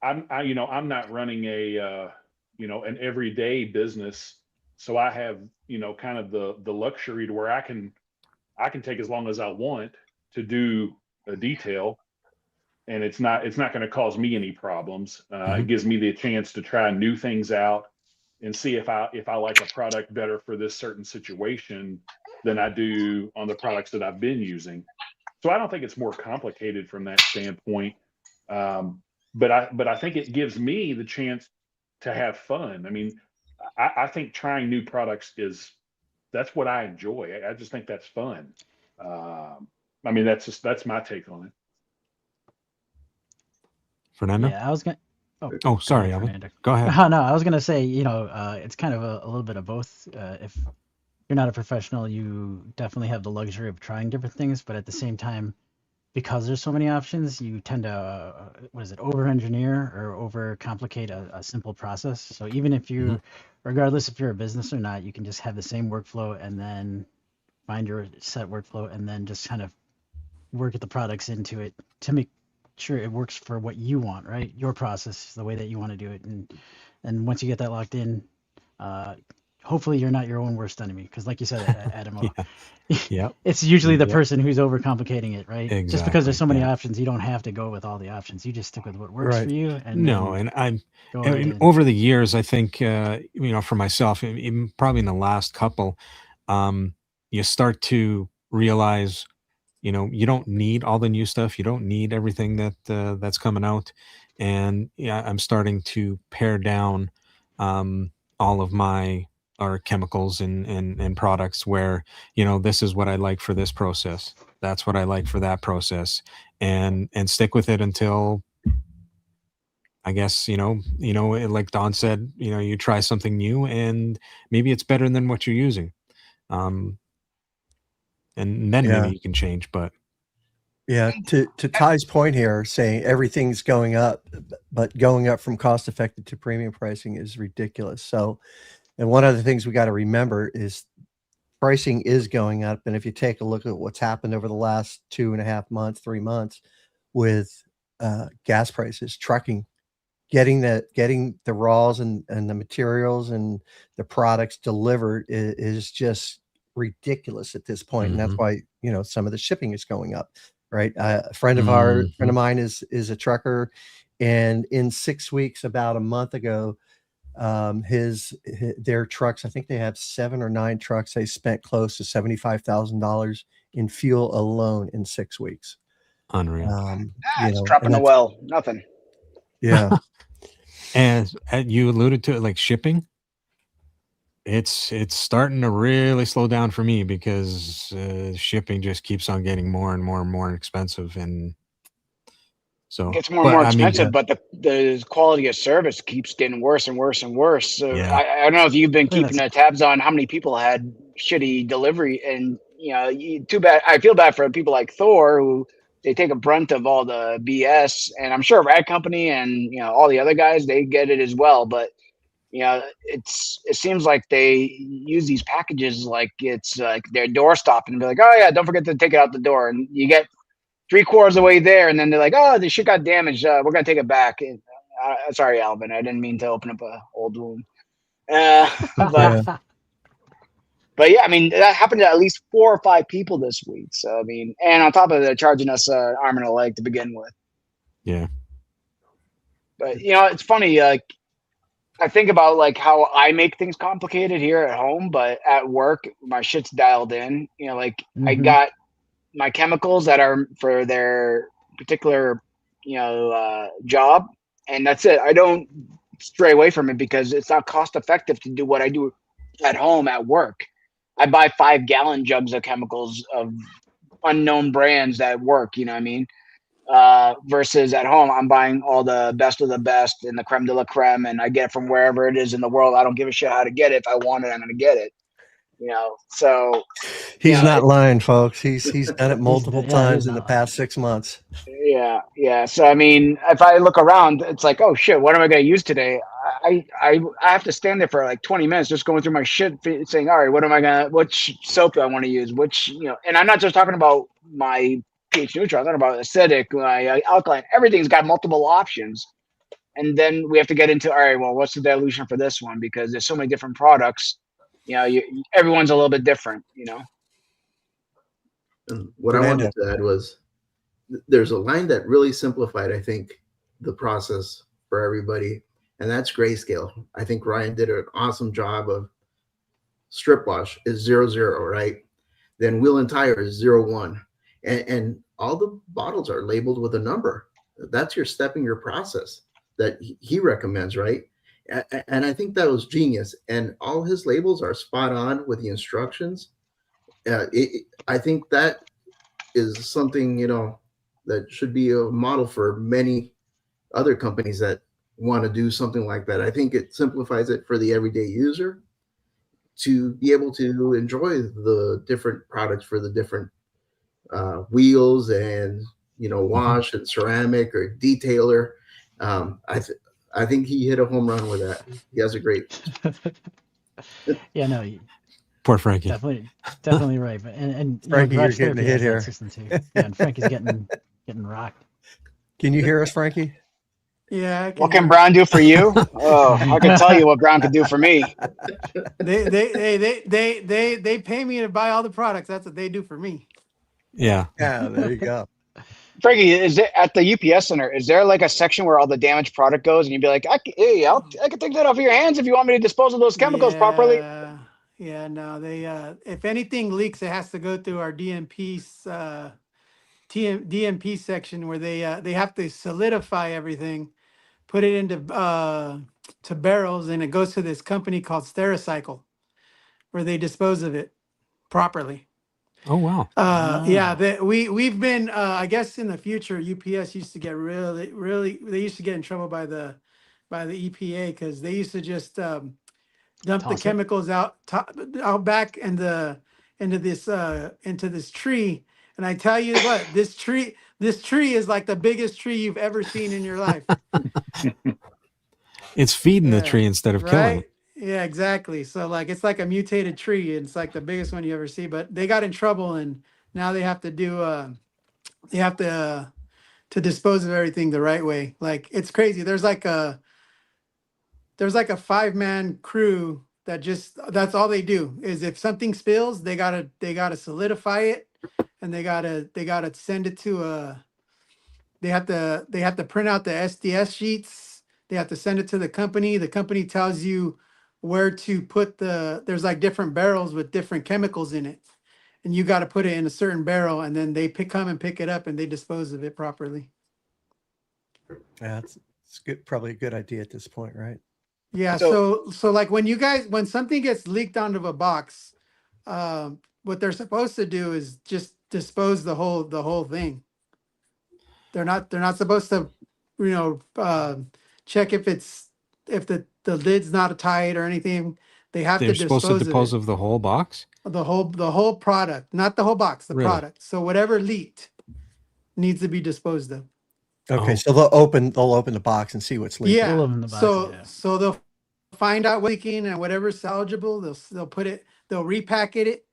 I'm not running an everyday business, so I have kind of the luxury to where I can take as long as I want to do a detail, and it's not going to cause me any problems. It gives me the chance to try new things out and see if I like a product better for this certain situation than I do on the products that I've been using. So I don't think it's more complicated from that standpoint. But I think it gives me the chance to have fun. I mean, I think trying new products that's what I enjoy. I just think that's fun. I mean, that's my take on it. Fernando? Yeah, I was gonna. Oh, sorry, Alvin. Go ahead. No, I was gonna say, it's kind of a little bit of both. If you're not a professional, you definitely have the luxury of trying different things, but at the same time, because there's so many options, you tend to over-engineer or over-complicate a simple process. So even if you, regardless if you're a business or not, you can just have the same workflow and then find your set workflow and then just kind of work the products into it to make sure it works for what you want, right? Your process, the way that you want to do it. And once you get that locked in, hopefully you're not your own worst enemy. Because like you said, Adam, it's usually the person who's overcomplicating it, right? Exactly. Just because there's so many options, you don't have to go with all the options. You just stick with what works for you. And over the years, I think, for myself, even probably in the last couple, you start to realize, you don't need all the new stuff. You don't need everything that's coming out. And I'm starting to pare down all of my chemicals and products where, this is what I like for this process. That's what I like for that process, and stick with it until, I guess, like Don said, you try something new and maybe it's better than what you're using. And then maybe you can change, but to Ty's point here, saying everything's going up, but going up from cost effective to premium pricing is ridiculous. So, and one of the things we got to remember is pricing is going up. And if you take a look at what's happened over the last 2.5 months, 3 months with gas prices, trucking, getting the raws and the materials and the products delivered is just ridiculous at this point, and that's Mhm. why some of the shipping is going up, right? A friend of mine is a trucker, and in 6 weeks, about a month ago, their trucks, I think they have 7 or 9 trucks, they spent close to $75,000 in fuel alone in 6 weeks. Unreal. It's dropping the well. Nothing. Yeah. And you alluded to it, like shipping. It's starting to really slow down for me because shipping just keeps on getting more and more and more expensive, and so it gets more and more expensive, but the quality of service keeps getting worse and worse and worse. So Yeah. I don't know if you've been keeping tabs on how many people had shitty delivery, and too bad. I feel bad for people like Thor who they take a brunt of all the BS, and I'm sure Rad Company and all the other guys, they get it as well. But it seems like they use these packages like it's like their doorstop, and be like, oh yeah, don't forget to take it out the door, and you get 3/4 of the way there, and then they're like, oh, the shit got damaged, we're gonna take it back. And, sorry, Alvin, I didn't mean to open up a old wound. But yeah, I mean, that happened to at least 4 or 5 people this week. So I mean, and on top of that, charging us arm and a leg to begin with. Yeah. But it's funny. Like I think about like how I make things complicated here at home, but at work, my shit's dialed in. I got my chemicals that are for their particular, job, and that's it. I don't stray away from it because it's not cost effective to do what I do at home at work. I buy 5-gallon jugs of chemicals of unknown brands that work. You know what I mean? Versus at home, I'm buying all the best of the best and the creme de la creme, and I get it from wherever it is in the world. I don't give a shit how to get it. If I want it, I'm going to get it. So he's not lying, folks. He's done it multiple times in the past 6 months. Yeah. So I mean, if I look around, it's like, oh shit, what am I going to use today? I have to stand there for like 20 minutes just going through my shit, saying, all right, which soap do I want to use? And I'm not just talking about my pH neutral. I'm talking about acidic, my alkaline. Everything's got multiple options. And then we have to get into, all right, well, what's the dilution for this one? Because there's so many different products. Everyone's a little bit different, And what I wanted to add was there's a line that really simplified, I think, the process for everybody, and that's grayscale. I think Ryan did an awesome job of strip wash is 0-0, right? Then wheel and tire is 0-1. And all the bottles are labeled with a number. That's your step in your process that he recommends, right? And I think that was genius. And all his labels are spot on with the instructions. I think that is something, that should be a model for many other companies that want to do something like that. I think it simplifies it for the everyday user to be able to enjoy the different products for the different wheels and, wash and ceramic or detailer. I think he hit a home run with that. He has a great. Yeah, no. Poor Frankie. Definitely right. But and Frankie, you're getting a hit here. Yeah, and Frankie's getting rocked. Can you hear us, Frankie? Yeah. What can Brown do for you? Oh, I can tell you what Brown can do for me. They pay me to buy all the products. That's what they do for me. Yeah. Yeah, there you go. Frankie, is it at the UPS center? Is there like a section where all the damaged product goes, and you'd be like, I can take that off your hands if you want me to dispose of those chemicals properly? Yeah, no, they if anything leaks, it has to go through our DMP section where they have to solidify everything, put it into to barrels, and it goes to this company called Stericycle, where they dispose of it properly. Oh wow. Yeah, we've been I guess in the future UPS used to get really they used to get in trouble by the EPA because they used to just dump the chemicals out back into this tree. And I tell you what, this tree is like the biggest tree you've ever seen in your life. It's feeding the tree instead of killing it. Yeah, exactly. So like it's like a mutated tree. It's like the biggest one you ever see. But they got in trouble, and now they have to do to dispose of everything the right way. Like it's crazy. There's like a 5-man crew that's all they do. Is if something spills, they gotta solidify it, and they gotta send it to a. They have to print out the SDS sheets. They have to send it to the company. The company tells you where to put there's like different barrels with different chemicals in it, and you got to put it in a certain barrel, and then they come and pick it up and they dispose of it properly. Yeah, it's good. Probably a good idea at this point, right? Yeah. So- So like when something gets leaked onto a box, what they're supposed to do is just dispose the whole thing. They're not supposed to, check if the lid's not tight or anything. They have They're to supposed to dispose of of the whole box. the whole product, not the whole box, the Really? product. So whatever leaked needs to be disposed of. Okay, Oh. so they'll open the box and see what's leaking. Yeah. All of them in the box, So yeah. so they'll find out what's leaking, and whatever's salvageable, they'll repackage it,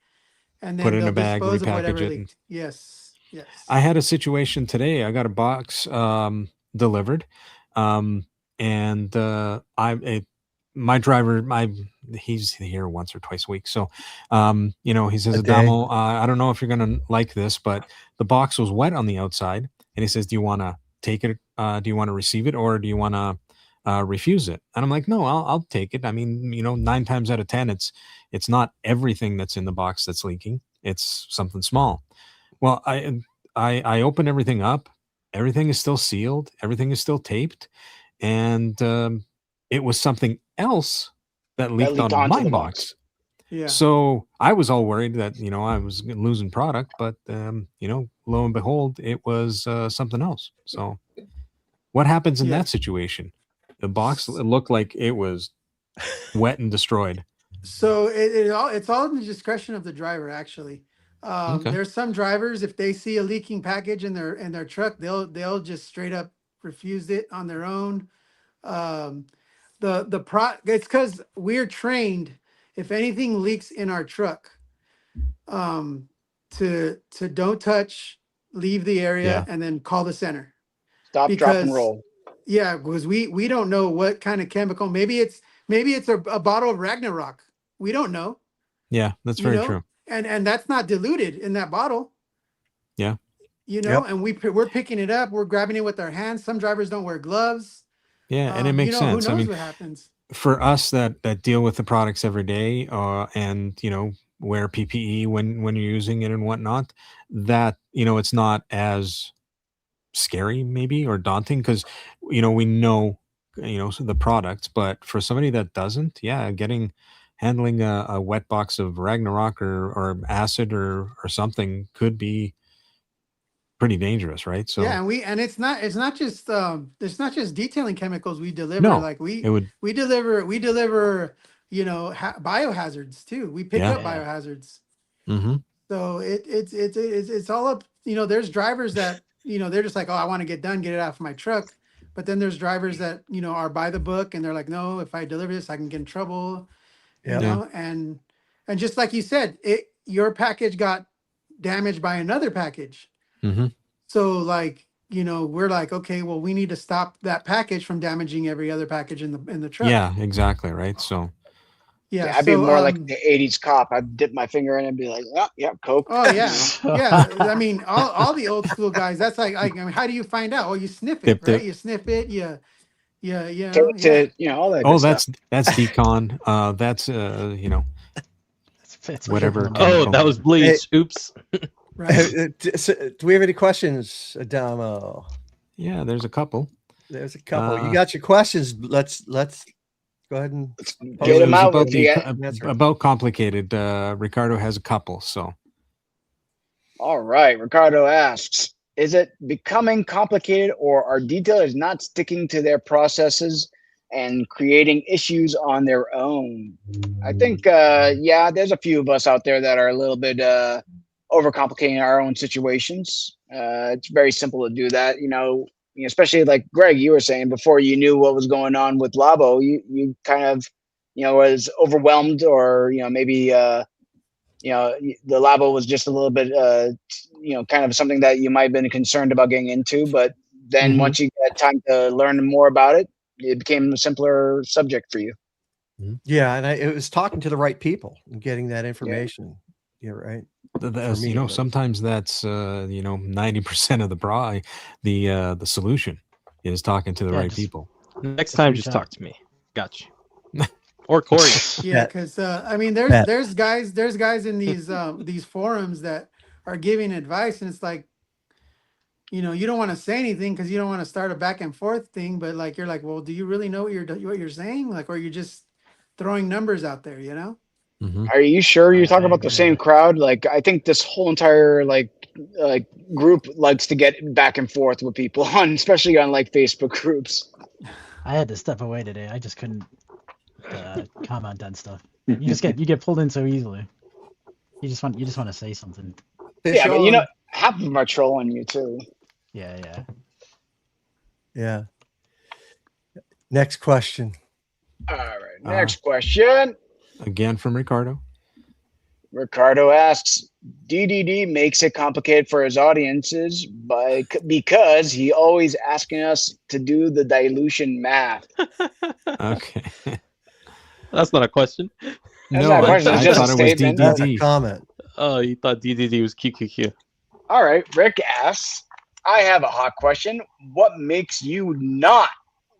and then Put it in they'll a bag, dispose of repackage whatever it, leaked. Yes. Yes. I had a situation today. I got a box delivered, and my driver, he's here once or twice a week. So, he says, A day. Adamo, I don't know if you're gonna like this, but the box was wet on the outside, and he says, do you want to take it? Do you want to receive it, or do you want to refuse it? And I'm like, no, I'll take it. I mean, 9 times out of 10, it's not everything that's in the box that's leaking. It's something small. Well, I open everything up. Everything is still sealed. Everything is still taped, and it was something else that leaked leaked on onto my the box. Yeah. So I was all worried that I was losing product, but lo and behold, it was something else. So what happens in Yeah. that situation? The box looked like it was wet and destroyed. So it's all in the discretion of the driver, actually. Okay. There's some drivers, if they see a leaking package in their truck, they'll just straight up refuse it on their own. It's because we're trained, if anything leaks in our truck, to don't touch, leave the area, Yeah. and then call the center. Stop, drop, Because and roll. Yeah, because we don't know what kind of chemical. Maybe it's a bottle of Ragnarok. We don't know. Yeah, that's you very know? true. And that's not diluted in that bottle. Yeah. And we're picking it up. We're grabbing it with our hands. Some drivers don't wear gloves. Yeah, and it makes sense. Who knows what happens? For us that deal with the products every day, and wear PPE when you're using it and whatnot, that it's not as scary maybe or daunting because we know the products, but for somebody that doesn't, handling a wet box of Ragnarok or acid or something could be pretty dangerous, right? So Yeah, and it's not just detailing chemicals we deliver. No, Like we it would deliver biohazards too. We pick Yeah. up biohazards. hmm So it's all up. There's drivers that they're just like, oh, I want to get it out of my truck. But then there's drivers that are by the book, and they're like, no, if I deliver this, I can get in trouble. Yeah. And just like you said, your package got damaged by another package. hmm So we're like, okay, well, we need to stop that package from damaging every other package in the truck. Yeah, exactly, right? So Yeah. I'd be so, more like the '80s cop. I'd dip my finger in and be like, "Oh, yeah, Coke." Oh yeah, yeah. I mean, all the old school guys. That's like, how do you find out? Oh, you sniff it, Dip, right? dip. You sniff it. Yeah. Take it to, all that. Oh, good stuff. that's decon. That's It's whatever. different. Oh, chemical. that was bleach. Oops. Right. Do we have any questions, Adamo? Yeah, there's a couple. There's a couple. You Uh, got your questions. Let's go ahead and Get It them was out. about If you about complicated. Ricardo has a couple, so All right. Ricardo asks, is it becoming complicated, or are detailers not sticking to their processes and creating issues on their own? I think, there's a few of us out there that are a little bit overcomplicating our own situations. It's very simple to do that. Especially like Greg, you were saying before you knew what was going on with Labo, you kind of, was overwhelmed, or, maybe, the Labo was just a little bit, kind of something that you might have been concerned about getting into. But then Mhm. once you got time to learn more about it, it became a simpler subject for you. Yeah, and it was talking to the right people and getting that information. You're right. As, me, you know, at least. sometimes that's 90% of the solution is talking to the right people. Next time, just talk to me. Got you. Or Corey. Yeah, because I mean, there's guys in these forums that are giving advice, and it's like, you know, you don't want to say anything because you don't want to start a back and forth thing, but like you're like, well, do you really know what you're saying? Like, or you're just throwing numbers out there, you know? Are you sure you're talking about the same crowd? Like, I think this whole entire like group likes to get back and forth with people on, especially on like Facebook groups. I had to step away today. I just couldn't comment on stuff. You get pulled in so easily. You just want to say something. Yeah, but you know, half of them are trolling you too. Yeah. Next question. All right, next question. Again from Ricardo. Ricardo asks, DDD makes it complicated for his audiences because he always asking us to do the dilution math. Okay. That's not a question. That's not a question. It's just a statement. That's a comment. Oh, you thought DDD was QQQ. All right. Rick asks, I have a hot question. What makes you not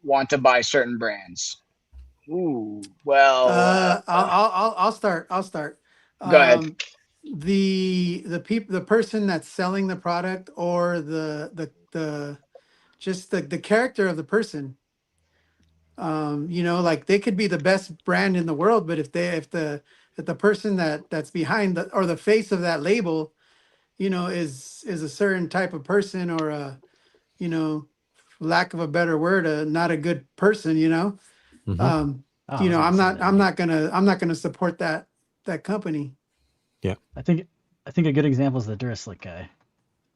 want to buy certain brands? Ooh, well, I'll start. Go ahead. The person that's selling the product, or the character of the person. You know, like they could be the best brand in the world, but if the person that's behind or the face of that label, you know, is a certain type of person, or a, you know, lack of a better word, not a good person, you know. You know, I'm not gonna support that company. Yeah. I think a good example is the Duraslick guy.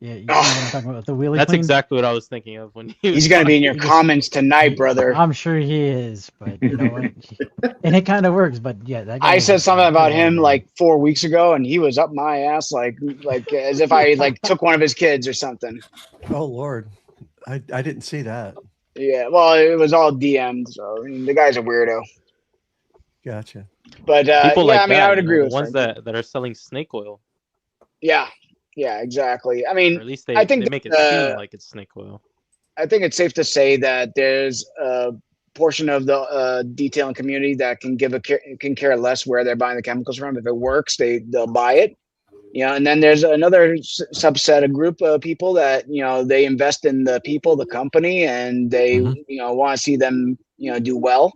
Yeah, you know what I'm talking about, the wheelie That's clean? exactly what I was thinking of when He's gonna be in your comments tonight, brother. I'm sure he is, but you know what? And it kind of works, but yeah, that guy I said something about him like 4 weeks ago, and he was up my ass like as if I like took one of his kids or something. Oh Lord, I didn't see that. Yeah, well, it was all DM'd, so I mean, the guy's a weirdo. Gotcha. But people yeah, like I mean, that, I would agree the with ones Frankie. that are selling snake oil. Yeah, exactly. I mean, Or at least they make it seem like it's snake oil. I think it's safe to say that there's a portion of the detailing community that can can care less where they're buying the chemicals from. If it works, they'll buy it. You know, and then there's another subset, a group of people that, you know, they invest in the people, the company, and they, you know, want to see them, you know, do well.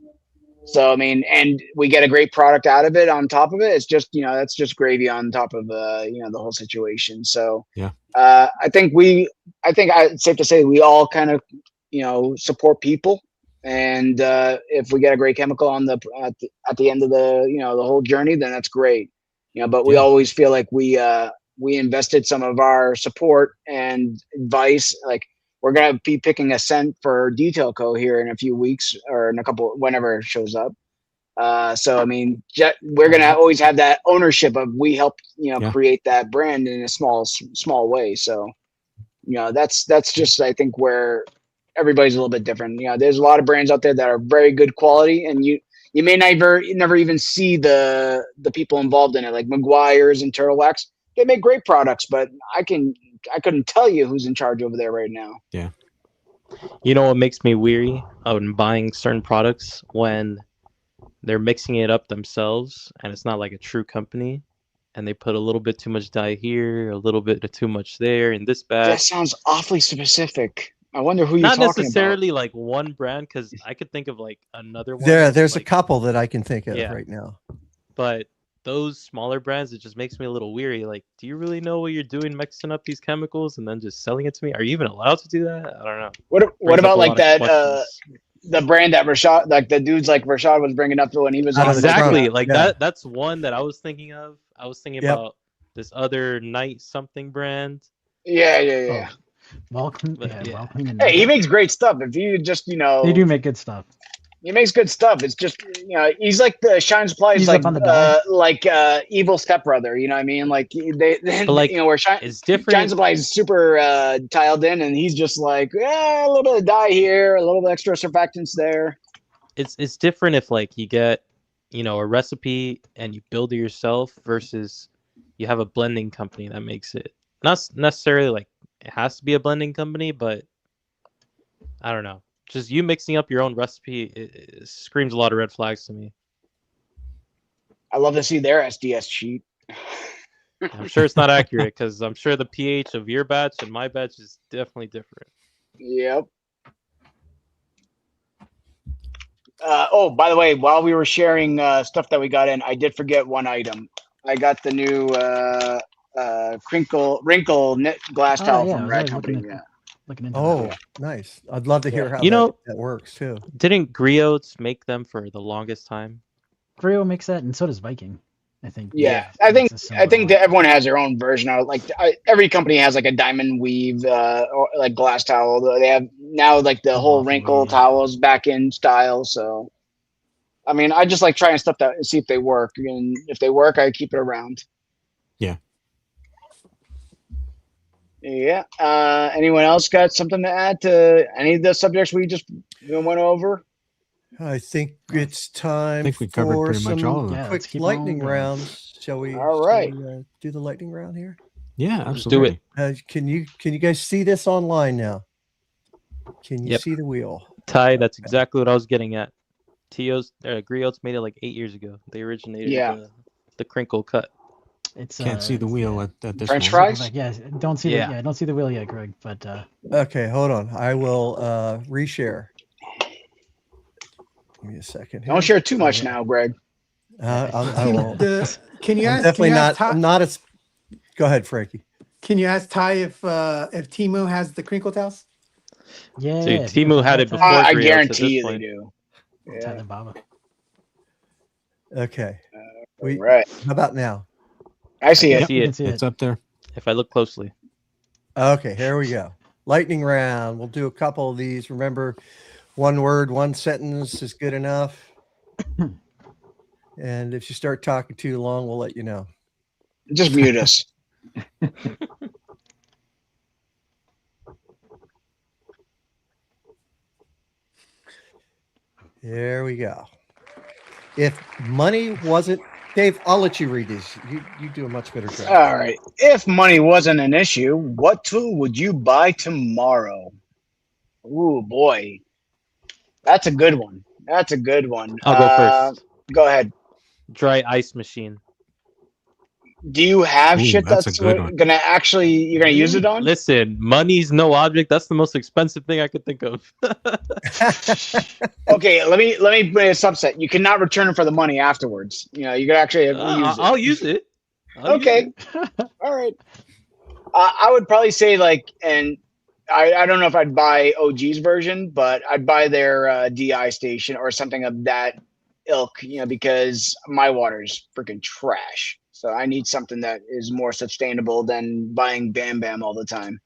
So, I mean, and we get a great product out of it on top of it. It's just, you know, that's just gravy on top of, you know, the whole situation. So, yeah, I think it's safe to say we all kind of, you know, support people. And if we get a great chemical on at the end of the, you know, the whole journey, then that's great. You know, but we always feel like we invested some of our support and advice. Like, we're going to be picking a scent for Detail Co. here in a few weeks, or in a couple, whenever it shows up. So, I mean, we're going to always have that ownership of, we helped, you know, create that brand in a small way. So, you know, that's just, I think, where everybody's a little bit different. You know, there's a lot of brands out there that are very good quality, and you may never even see the people involved in it, like McGuire's and Turtle Wax. They make great products, but I couldn't tell you who's in charge over there right now. Yeah. You know what makes me weary of buying certain products? When they're mixing it up themselves and it's not like a true company, and they put a little bit too much dye here, a little bit too much there, in this bag. That sounds awfully specific. I wonder who you're talking about. Not necessarily like one brand, because I could think of like another one. There's like, a couple that I can think of right now. But those smaller brands, it just makes me a little weary. Like, do you really know what you're doing mixing up these chemicals and then just selling it to me? Are you even allowed to do that? I don't know. What about like that the brand that Rashad, like the dudes like Rashad was bringing up when he was on exactly like that's one that I was thinking of. I was thinking about this other night something brand. Yeah. Welcome. Hey, he makes great stuff. If you just, you know, they do make good stuff. He makes good stuff. It's just, you know, he's like the Shine Supply is like evil stepbrother. You know what I mean? Like they like, you know, where Shine Supply is super tiled in, and he's just like, a little bit of dye here, a little bit extra surfactants there. It's different if like you get a recipe and you build it yourself versus you have a blending company that makes it. Not necessarily like it has to be a blending company, but I don't know. Just you mixing up your own recipe, it screams a lot of red flags to me. I love to see their SDS sheet. I'm sure it's not accurate because I'm sure the pH of your batch and my batch is definitely different. Yep. Oh, by the way, while we were sharing stuff that we got in, I did forget one item. I got the new wrinkle knit glass towel from Rag Company. Looking into Oh, nice. I'd love to hear how that works too. Didn't Griots make them for the longest time? Griot makes that, and so does Viking, I think. Yeah, I think that everyone has their own version of like every company has like a diamond weave or like glass towel. They have now like the whole wrinkle towels back in style. So, I mean, I just like trying stuff that see if they work, and if they work, I keep it around. Yeah. Yeah. Anyone else got something to add to any of the subjects we just went over? I think it's time. I think we covered for pretty much some all of them. quick lightning rounds. Shall we? All right. Do the lightning round here. Yeah, absolutely. Do it. Can you guys see this online now? Can you see the wheel? Ty, that's exactly what I was getting at. Griots made it like 8 years ago. They originated the crinkle cut. It's can't see the wheel at this French moment. fries. Yeah, don't see don't see the wheel yet, Greg. But okay, hold on. I will reshare. Give me a second. Don't share too much now, Greg. I won't. Can you ask? Definitely can you ask not. I'm not as. Go ahead, Frankie. Can you ask Ty if Timo has the crinkle towels? Yeah, dude, Timo had it before. I Griots guarantee you point. they do. Yeah. Baba. Okay. Right. How about now? I see it. It's up there. If I look closely. Okay, here we go. Lightning round. We'll do a couple of these. Remember, one word, one sentence is good enough. And if you start talking too long, we'll let you know. Just mute us. There we go. If money wasn't, Dave, I'll let you read these. You do a much better job. All right. If money wasn't an issue, what tool would you buy tomorrow? Ooh, boy. That's a good one. That's a good one. I'll go first. Go ahead. Dry ice machine. Do you have shit that's that's a good one. you're gonna use it on? Listen, money's no object. That's the most expensive thing I could think of. Okay, let me put a subset. You cannot return it for the money afterwards. You can actually use it. I'll use it. Okay. All right. I would probably say and I don't know if I'd buy OG's version, but I'd buy their DI station or something of that ilk, because my water's freaking trash. So I need something that is more sustainable than buying Bam Bam all the time.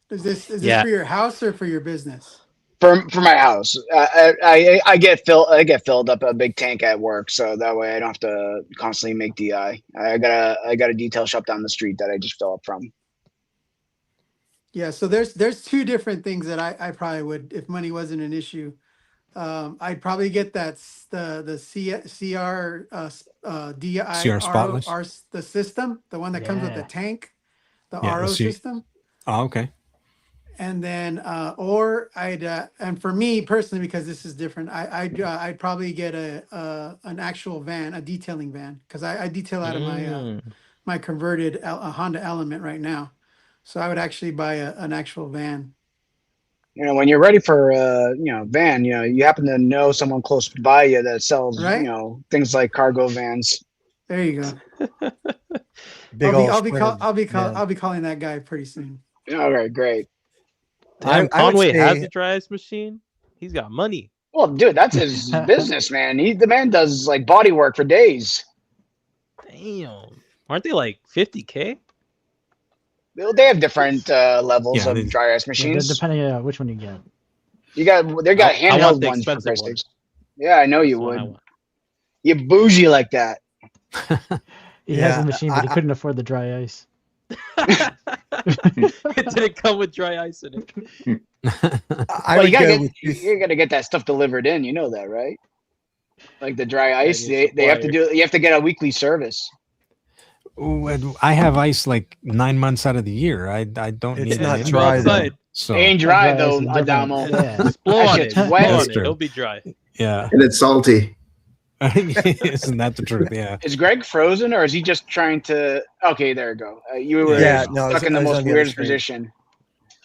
Is this for your house or for your business? For my house, I get filled up a big tank at work, so that way I don't have to constantly make DI. I got a detail shop down the street that I just fill up from. Yeah, so there's two different things that I probably would, if money wasn't an issue. I'd probably get the CR DI CR Spotless? RO, the system, the one that comes with the tank, the Yeah, RO system. Oh, okay. And then, or I'd, and for me personally, because this is different, I'd probably get an actual van, a detailing van, because I detail out of my converted Honda Element right now. So I would actually buy an actual van. When you're ready for van, you happen to know someone close by you that sells, things like cargo vans. There you go. I'll be calling that guy pretty soon. All right, great. Damn, Conway has a dry ice machine. He's got money. Well, dude, that's his business, man. The man does like body work for days. Damn, aren't they like 50K? They have different levels of dry ice machines. Depending on which one you get. They got handheld ones for ones. Yeah, I know you would. You bougie like that. He has a machine, but he couldn't afford the dry ice. It didn't come with dry ice in it. You gotta get that stuff delivered in. You know that, right? Like the dry ice, your they have to supplier. do. You have to get a weekly service. Ooh, and I have ice like 9 months out of the year. I don't It's need not it Go dry, though. outside. So Ain't Dry dry ice though, is different. Adamo. Yeah. Just blow That on shit's it. Just wet. blow That's on it. true. It'll be dry. yeah, And it's salty. isn't that the truth? Yeah. Is Greg frozen or is he just trying to? Okay, there you go. You were Yeah, no, I stuck in the was most on the other weirdest screen. position.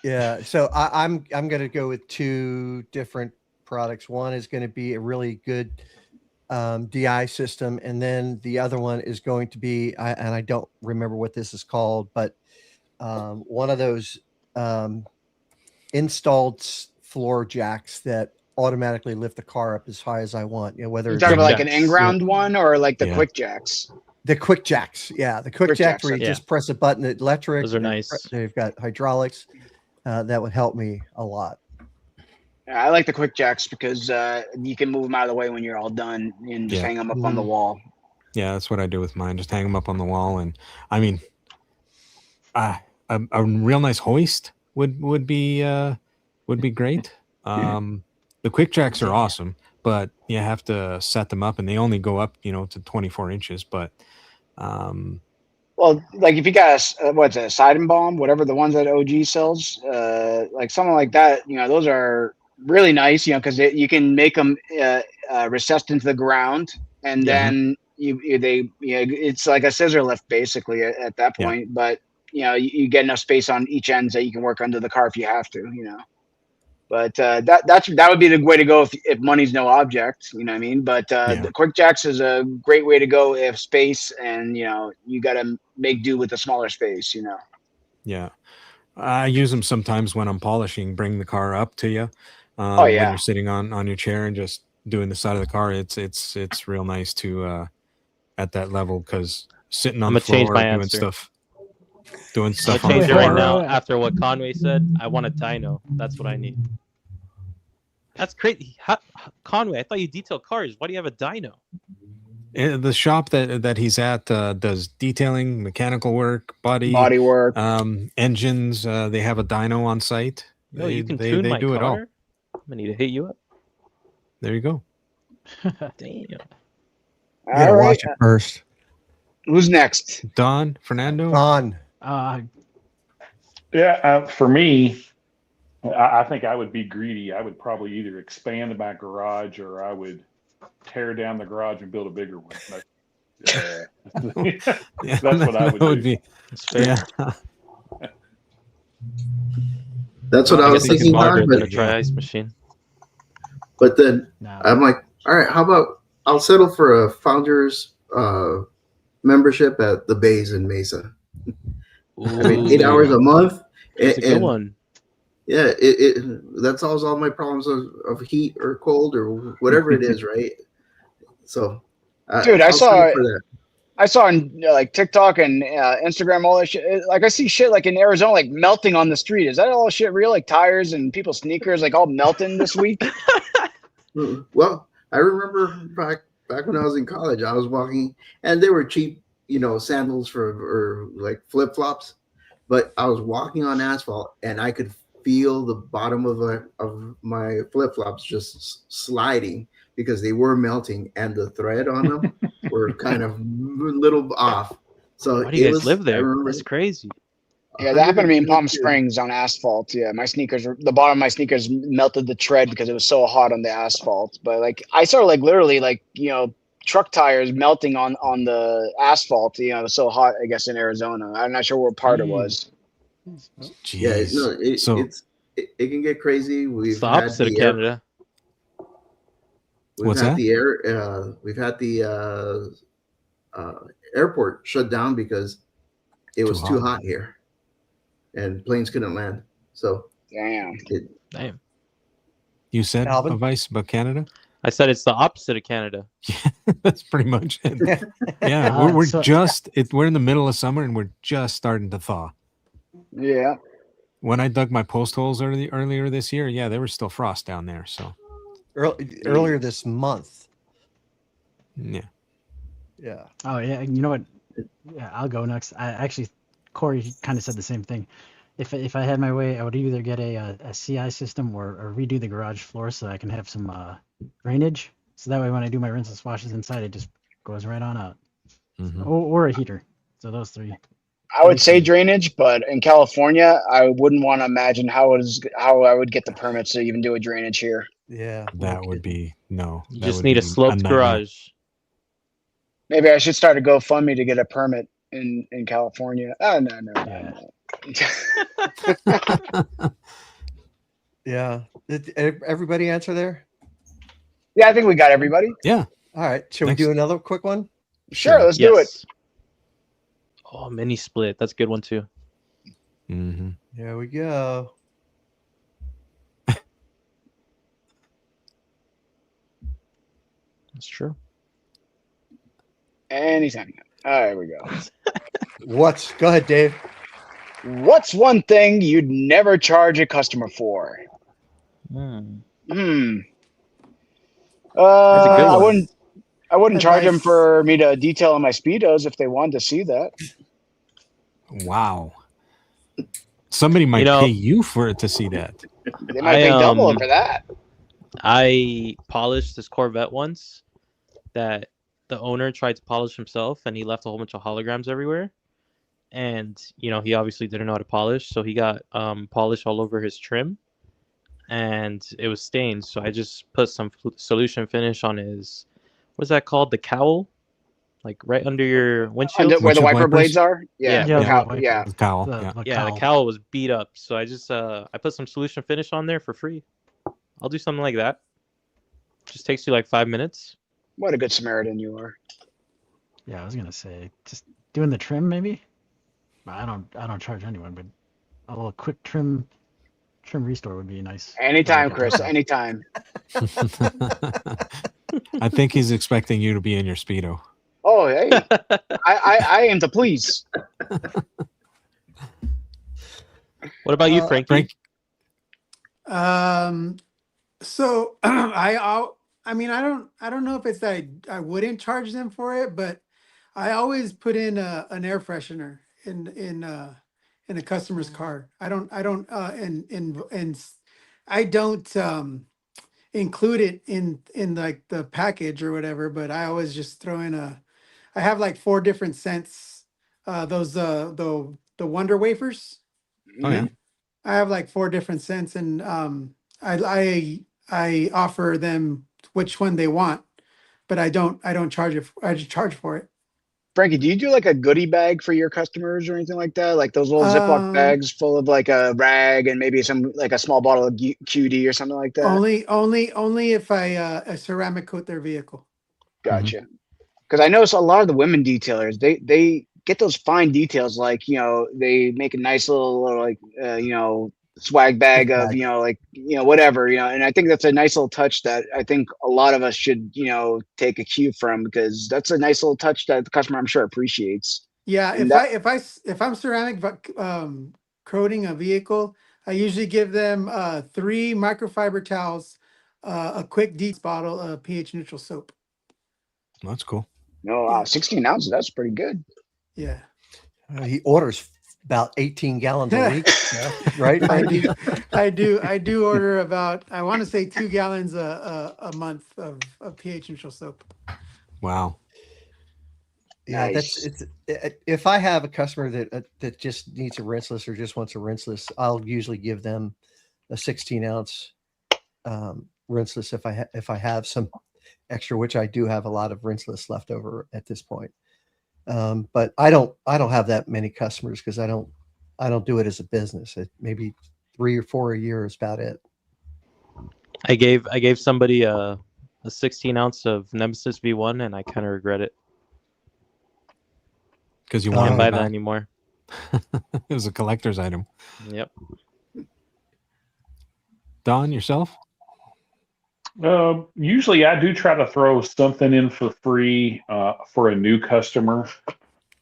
Yeah, so I'm going to go with two different products. One is going to be a really good DI system, and then the other one is going to be, and I don't remember what this is called, but one of those installed floor jacks that automatically lift the car up as high as I want. You know, whether You it's talking about like Quick an jacks. in-ground one or like the Yeah. quick jacks? the quick jacks. Yeah, the quick Quick jacks jacks, where you okay. just press a button, electric. Those are nice. They've got hydraulics. That would help me a lot. Yeah, I like the quick jacks because you can move them out of the way when you're all done and just Yeah. hang them up on the wall. Yeah, that's what I do with mine. Just hang them up on the wall, and I mean, a real nice hoist would be great. The quick jacks are awesome, but you have to set them up, and they only go up, to 24 inches. But Well, like if you got what's a side and bomb, whatever the ones that OG sells, like something like that, those are really nice, because you can make them recessed into the ground, and Yeah. then it's like a scissor lift basically at that Yeah. point. But you get enough space on each ends that you can work under the car if you have to, But that would be the way to go if money's no object, you know what I mean? But the quick jacks is a great way to go if space and you got to make do with the smaller space, yeah, I use them sometimes when I'm polishing. Bring the car up to you. Oh, yeah. When you're sitting on your chair and just doing the side of the car, it's real nice to at that level, because sitting on I'm the gonna change floor my doing answer. stuff I'll on the change it right floor. now after what Conway said. I want a dyno. That's what I need. That's crazy. Conway, I thought you detail cars. Why do you have a dyno? The shop that he's at does detailing, mechanical work, body work, engines. They have a dyno on site. No, they, you can they, tune they my do car. it all. I'm gonna need to hit you up. There you go. Damn. You gotta All right. watch it first. Who's next? Don, Fernando. On. Yeah, for me, I think I would be greedy. I would probably either expand my garage or I would tear down the garage and build a bigger one. Yeah, That's what I would do. be. That's fair. Yeah. That's what I was guess it's thinking, smarter Don, than a but, dry ice machine. but then No. I'm like, all right, how about I'll settle for a founder's membership at the Bays in Mesa. I mean, 8 hours a month. It's a good one. Yeah, that solves all my problems of heat or cold or whatever it is, right? So, Dude, I'll settle for that. I saw on like TikTok and Instagram all that shit. Like I see shit like in Arizona, like melting on the street. Is that all shit real? Like tires and people's sneakers, like all melting this week? Well, I remember back when I was in college, I was walking, and they were cheap, sandals or like flip flops, but I was walking on asphalt, and I could feel the bottom of my flip flops just sliding because they were melting, and the thread on them were kind of a little off. So Why do you guys live there? That's crazy. Yeah, that happened to me in Palm Springs on asphalt. Yeah, the bottom of my sneakers melted the tread because it was so hot on the asphalt. But like, I saw like literally like truck tires melting on the asphalt. It was so hot. I guess in Arizona. I'm not sure what part it was. Yeah, no, it can get crazy. It's the opposite of Canada. We've had the airport shut down because it was too hot here, and planes couldn't land. So damn. You said Alvin? advice about Canada? I said it's the opposite of Canada. That's pretty much it. Yeah, we're in the middle of summer and we're just starting to thaw. Yeah. When I dug my post holes earlier this year, yeah, there was still frost down there. So earlier this month. Yeah. Yeah. Oh yeah, you know what? Yeah, I'll go next. Corey kind of said the same thing. If I had my way, I would either get a CI system or redo the garage floor so I can have some drainage. So that way, when I do my rinseless washes inside, it just goes right on out. Mhm. Or a heater. So those three. I would say drainage, but in California, I wouldn't want to imagine how I would get the permits to even do a drainage here. Yeah, That would be no. You That just would need be a sloped nightmare. garage. Maybe I should start a GoFundMe to get a permit in California. Oh no. Yeah. Did everybody answer there? Yeah, I think we got everybody. Yeah. All right. Should we do another quick one? Sure, let's do it. Oh, mini split. That's a good one too. Mm-hmm. There we go. That's true. Anytime. All right, here we go. Go ahead, Dave. What's one thing you'd never charge a customer for? I wouldn't charge them for me to detail on my speedos if they wanted to see that. Wow. Somebody might pay you for it to see that. They might pay double for that. I polished this Corvette once that the owner tried to polish himself, and he left a whole bunch of holograms everywhere. And, he obviously didn't know how to polish, so he got polish all over his trim, and it was stained. So I just put some solution finish on his, what's that called? The cowl? Like right under your windshield? Where the wiper blades are? Yeah. The cowl. The cowl was beat up. So I just I put some solution finish on there for free. I'll do something like that. Just takes you like 5 minutes. What a good Samaritan you are. Yeah, I was gonna say just doing the trim maybe. I don't charge anyone, but a little quick trim restore would be nice. Anytime, Chris. Anytime. I think he's expecting you to be in your Speedo. Oh, hey. I aim to please. What about you, Frankie? So I mean, I don't know if it's that I wouldn't charge them for it, but I always put in an air freshener in a customer's car. I don't include it in like the package or whatever, but I always just throw in I have like 4 different scents. Those the Wonder Wafers. Oh yeah. I have like 4 different scents, and I offer them which one they want, but I don't charge it. I just charge for it. Frankie, do you do like a goodie bag for your customers or anything like that? Like those little Ziploc bags full of like a rag and maybe some like a small bottle of QD or something like that? Only if I ceramic coat their vehicle. Gotcha. Because I notice a lot of the women detailers, they get those fine details, like, they make a nice little like, swag bag of, whatever, and I think that's a nice little touch that I think a lot of us should, take a cue from, because that's a nice little touch that the customer, I'm sure, appreciates. Yeah. If I'm ceramic coating a vehicle, I usually give them 3 microfiber towels, a quick deets bottle of pH neutral soap. That's cool. No, 16 ounces. That's pretty good. Yeah. He orders about 18 gallons a week, right? I do order about, I want to say 2 gallons a month of pH neutral soap. Wow. Yeah, Nice. If I have a customer that just needs a rinseless or just wants a rinseless, I'll usually give them a 16-ounce rinseless if I have some extra, which I do have a lot of rinseless left over at this point. But I don't have that many customers because I don't do it as a business. Maybe 3 or 4 a year is about it. I gave somebody a 16 ounce of Nemesis V1, and I kind of regret it. Because you can't want buy that anymore. It was a collector's item. Yep. Don, yourself? Usually I do try to throw something in for free for a new customer,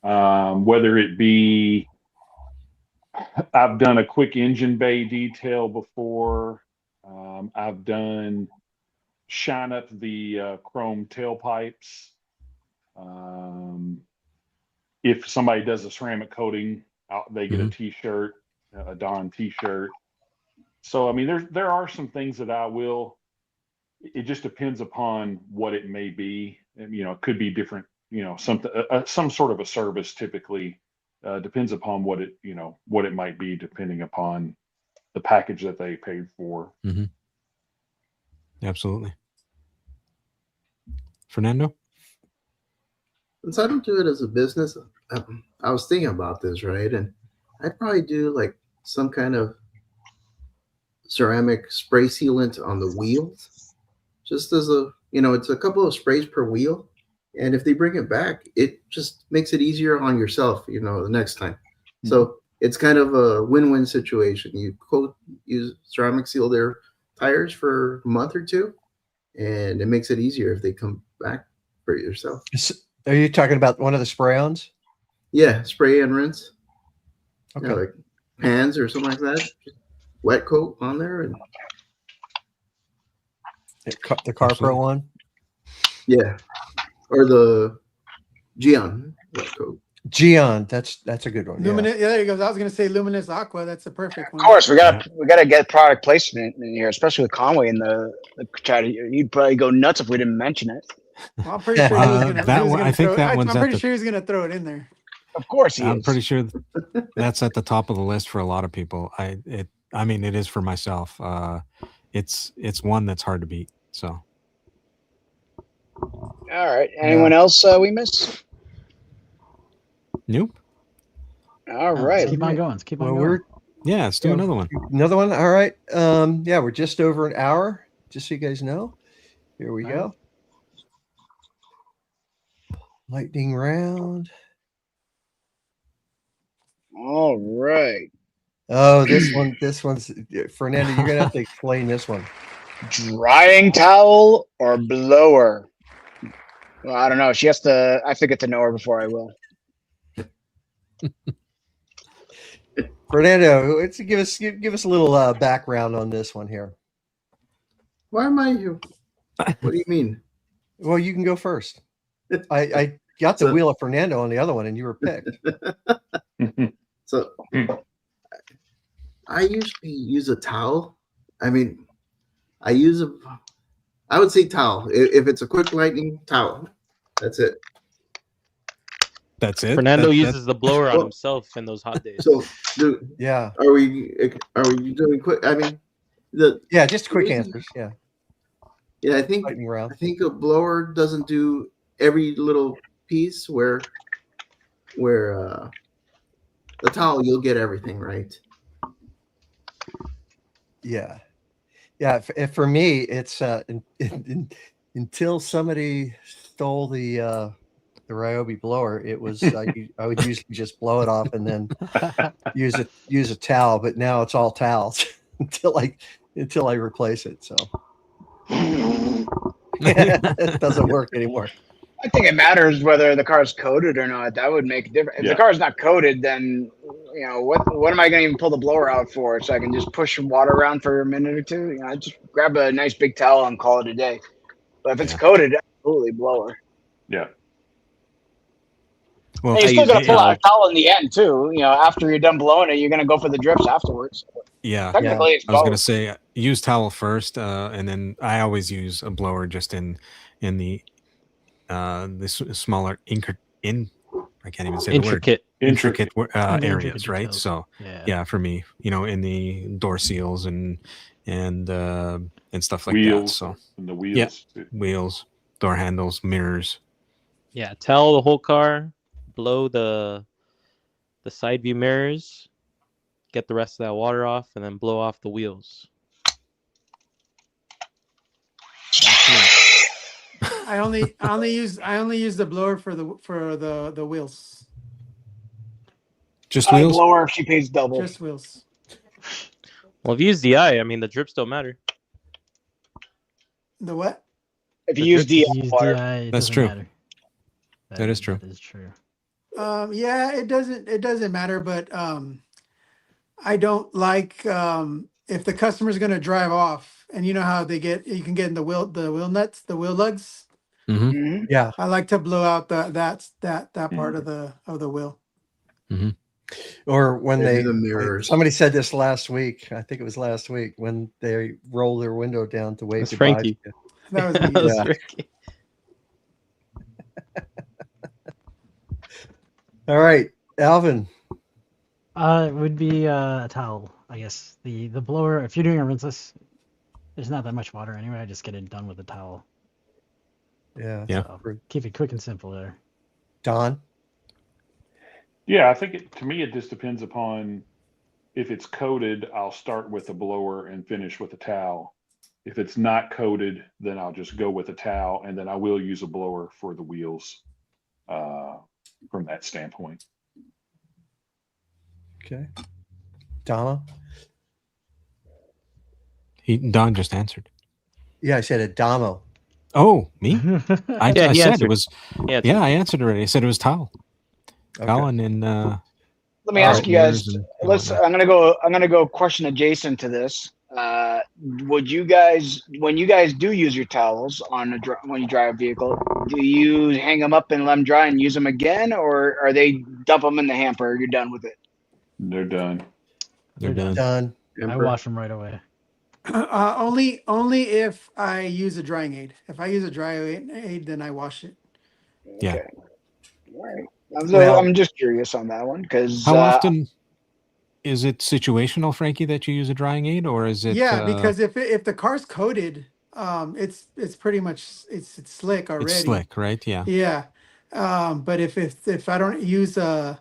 whether it be I've done a quick engine bay detail before. I've done shine up the chrome tailpipes. If somebody does a ceramic coating, they get a T-shirt, a Don T-shirt. So I mean, there are some things that I will it just depends upon what it may be. And, it could be different, something, some sort of a service typically, depends upon what it might be, depending upon the package that they paid for. Mm-hmm. Absolutely. Fernando? Since I don't do it as a business, I was thinking about this, right? And I'd probably do like some kind of ceramic spray sealant on the wheels, just as it's a couple of sprays per wheel. And if they bring it back, it just makes it easier on yourself, the next time. Mm-hmm. So it's kind of a win-win situation. You use ceramic seal their tires for a month or two, and it makes it easier if they come back for yourself. Are you talking about one of the spray-ons? Yeah, spray and rinse. Okay. Like pans or something like that. Just wet coat on there. And the CarPro one? Yeah. Or the Geon wet coat. Geon, that's a good one. Luminous, yeah, there you go. I was going to say Luminous Aqua. That's the perfect one. Of course, we gotta get product placement in here, especially with Conway in the chat. You'd probably go nuts if we didn't mention it. Well, I'm pretty sure he was going to throw it in there. Of course he is. I'm pretty sure that's at the top of the list for a lot of people. It is for myself. It's one that's hard to beat. So. All right. Anyone else we missed? Nope. All right. Let's keep on going. Let's keep on going. Let's do another one. Another one. All right. We're just over an hour, just so you guys know. Here we go. Lightning round. All right. Oh, this one's Fernando, you're gonna have to explain this one. Drying towel or blower? Well, I don't know. She has to. I have to get to know her before I will. Fernando, give us a little background on this one here. Why am I here? What do you mean? Well, you can go first. I got the wheel of Fernando on the other one, and you were picked. So I usually use a towel. I would say towel. If it's a quick lightning, towel. That's it. That's it. Fernando uses the blower on himself in those hot days. So, yeah. Are we doing quick? Just quick answers. Yeah. Yeah, I think a blower doesn't do every little piece where the towel, you'll get everything right. Yeah. For me, it's until somebody stole the Ryobi blower, it was I would usually just blow it off and then use a towel. But now it's all towels until I replace it. So it doesn't work anymore. I think it matters whether the car is coated or not. That would make a difference. If the car is not coated, then what am I going to even pull the blower out for? So I can just push water around for a minute or two. Just grab a nice big towel and call it a day. But if it's coated, absolutely blower. Yeah. Well, you're still going to pull out a towel in the end too. After you're done blowing it, you're going to go for the drips afterwards. Yeah. Technically, it's I was going to say use towel first, and then I always use a blower just in the smaller I can't even say intricate areas, right? Details. So for me, in the door seals and stuff like that. So and the wheels, wheels, door handles, mirrors. Yeah, towel the whole car, blow the side view mirrors, get the rest of that water off, and then blow off the wheels. I only use the blower for the wheels. Just wheels. Blower, she pays double. Just wheels. Well, if you use DI, the drips don't matter. The what? If you use DI, that's true. Matter. That is true. That is true. It doesn't matter, but I don't like if the customer's going to drive off, and you know how you can get in the wheel nuts, the wheel lugs. Mm-hmm. Yeah, I like to blow out that part of the wheel. Mm-hmm. Or when the mirrors. Somebody said this last week. I think it was last week when they roll their window down to wave That's goodbye. Frankie. That was me. That was Yeah. Ricky. All right, Alvin. It would be a towel, I guess. The blower, if you're doing a rinseless, there's not that much water anyway. I just get it done with a towel. Yeah. Yeah. So keep it quick and simple there. Don. Yeah, I think to me it just depends upon if it's coated. I'll start with a blower and finish with a towel. If it's not coated, then I'll just go with a towel, and then I will use a blower for the wheels from that standpoint. Okay. Donna. Don just answered. Yeah, I said Adamo. Oh, me? I Yeah, he said answered. it was. He answered. Yeah, I answered already. I said it was towel. Okay. Towel and then. Let me ask you guys. and I'm gonna go question adjacent to this. Would you guys, when you guys do use your towels when you drive a vehicle, do you hang them up and let them dry and use them again, or are they dump them in the hamper? You're done with it. They're done. They're done. Done. I wash them right away. Only if I use a drying aid. If I use a drying aid, then I wash it. Yeah. Okay. All right. Well- I'm just curious on that one because How often is it situational, Frankie, that you use a drying aid, or is it? Yeah, because if the car's coated, it's pretty much it's slick already. It's slick, right? Yeah. Yeah. But if I don't use a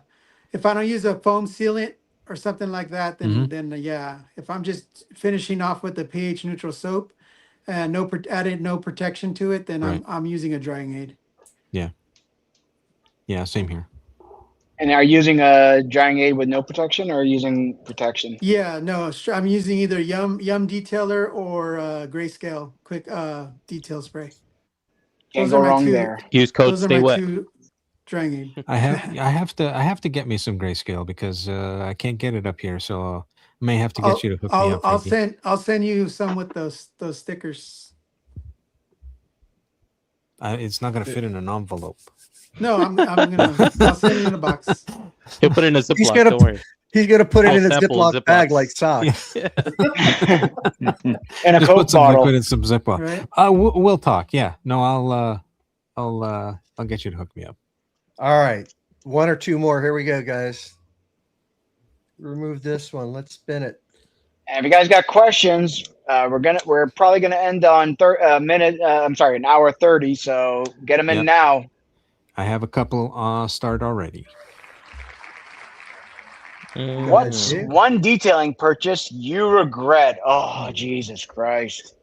foam sealant or something like that, then yeah. If I'm just finishing off with the pH neutral soap and added no protection to it, then Right. I'm using a drying aid. Yeah, same here. And are you using a drying aid with no protection or using protection? Yeah, no, I'm using either Yum Detailer or Grayscale quick detail spray. Can't Those go are my wrong two- there. Use code Those are stay my wet. two drying aid. I have to get me some grayscale because I can't get it up here, so I may have to get you to hook me up. Frankie. I'll send you some with those stickers. It's not going to fit in an envelope. No, I'll send it in a box. He'll put it in a Ziploc. He's gonna Don't worry. He's gonna put it All in a sample Ziploc bag Ziplocs. like socks. And a Just Coke put some bottle. liquid in some Ziploc. Right? We'll talk. Yeah. No, I'll get you to hook me up. All right. One or two more. Here we go, guys. Remove this one. Let's spin it. And if you guys got questions, we're probably gonna end on an hour 30. So get them in Yep. now. I have a couple start already. What's one detailing purchase you regret? Oh, Jesus Christ!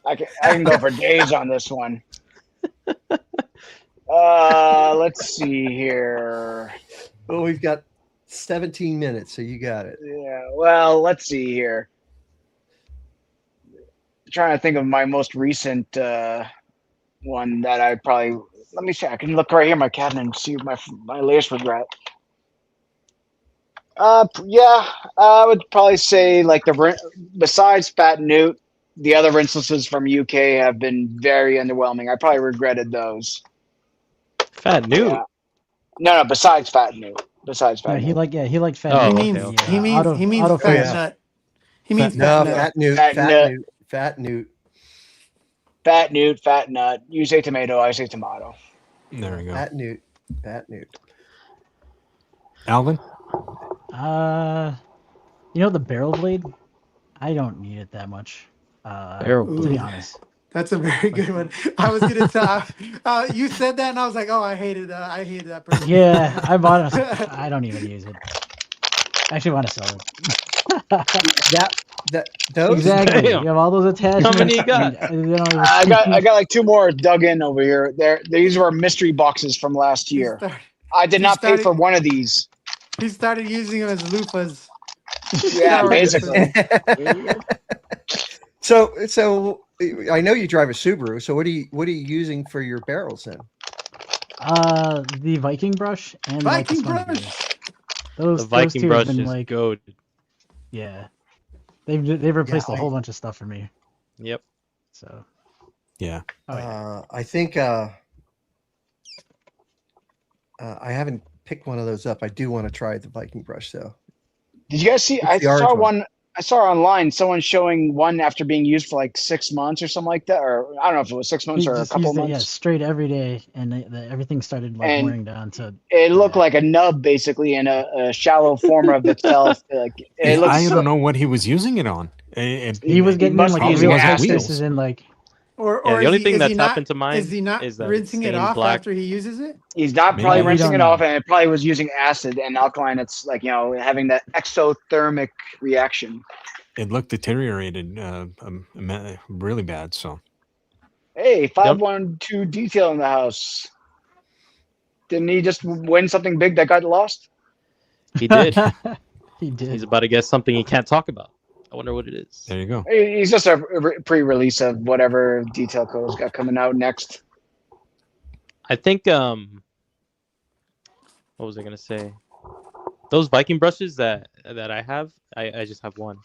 I can go for days on this one. Let's see here. Oh, we've got 17 minutes, so you got it. Yeah, well, let's see here. Trying to think of my most recent one that I probably. Let me see. I can look right here in my cabinet and see my latest regret. Yeah, I would probably say like besides Fat Newt, the other rinselesses from UK have been very underwhelming. I probably regretted those. Fat Newt. Yeah. No, besides Fat Newt. Besides Fat Yeah, Newt. he liked fat. Oh, He Newt. means okay. he means he means auto fat fat. nut. He means No, fat nut. Fat Newt. Fat Fat Nut. Newt. Fat Newt. Fat Newt, Fat Nut. You say tomato, I say tomato. There we go. Fat Newt. Fat Newt. Alvin? The barrel blade, I don't need it that much. Barrel To be blade. honest. That's a very good one. I was gonna tell you said that, and I was like, oh, I hated that person. Yeah, I bought it. I don't even use it. I actually want to sell it. Those. Exactly. Damn. You have all those attachments. How many you got? I got like two more dug in over here. These were mystery boxes from last year. I did not pay for one of these. He started using them as loofahs. Yeah, Shower basically. So I know you drive a Subaru. So what are you using for your barrels then? The Viking brush and Viking like the brush. Those The Viking two brush have been is like, gold. yeah, they've replaced Yeah, a whole bunch of stuff for me. Yep. So Yeah. I think I haven't picked one of those up. I do want to try the Viking brush though. Did you guys see? It's I the orange saw one. one. I saw online someone showing one after being used for like 6 months or something like that, or I don't know if it was 6 months He or a just couple used it, months. straight every day, and everything started like And wearing down. So it looked yeah. like a nub, basically, in a shallow form of itself. Like it looks. I don't know what he was using it on. He was He getting in must like be in using real tight acid. spaces and like. Yeah, Or the only is thing he that's not happened to is mine he not is that it's rinsing it stained off black. after he uses it? He's not Maybe. probably We rinsing don't it off, know. and it probably was using acid and alkaline. It's like, having that exothermic reaction. It looked deteriorated really bad. So Hey, 512 detail in the house. Didn't he just win something big that got lost? He did. He did. He's about to get something he can't talk about. I wonder what it is. there you go. He's just a pre-release of whatever detail codes got coming out next. I think what was I gonna say? Those Viking brushes that I have, I just have one.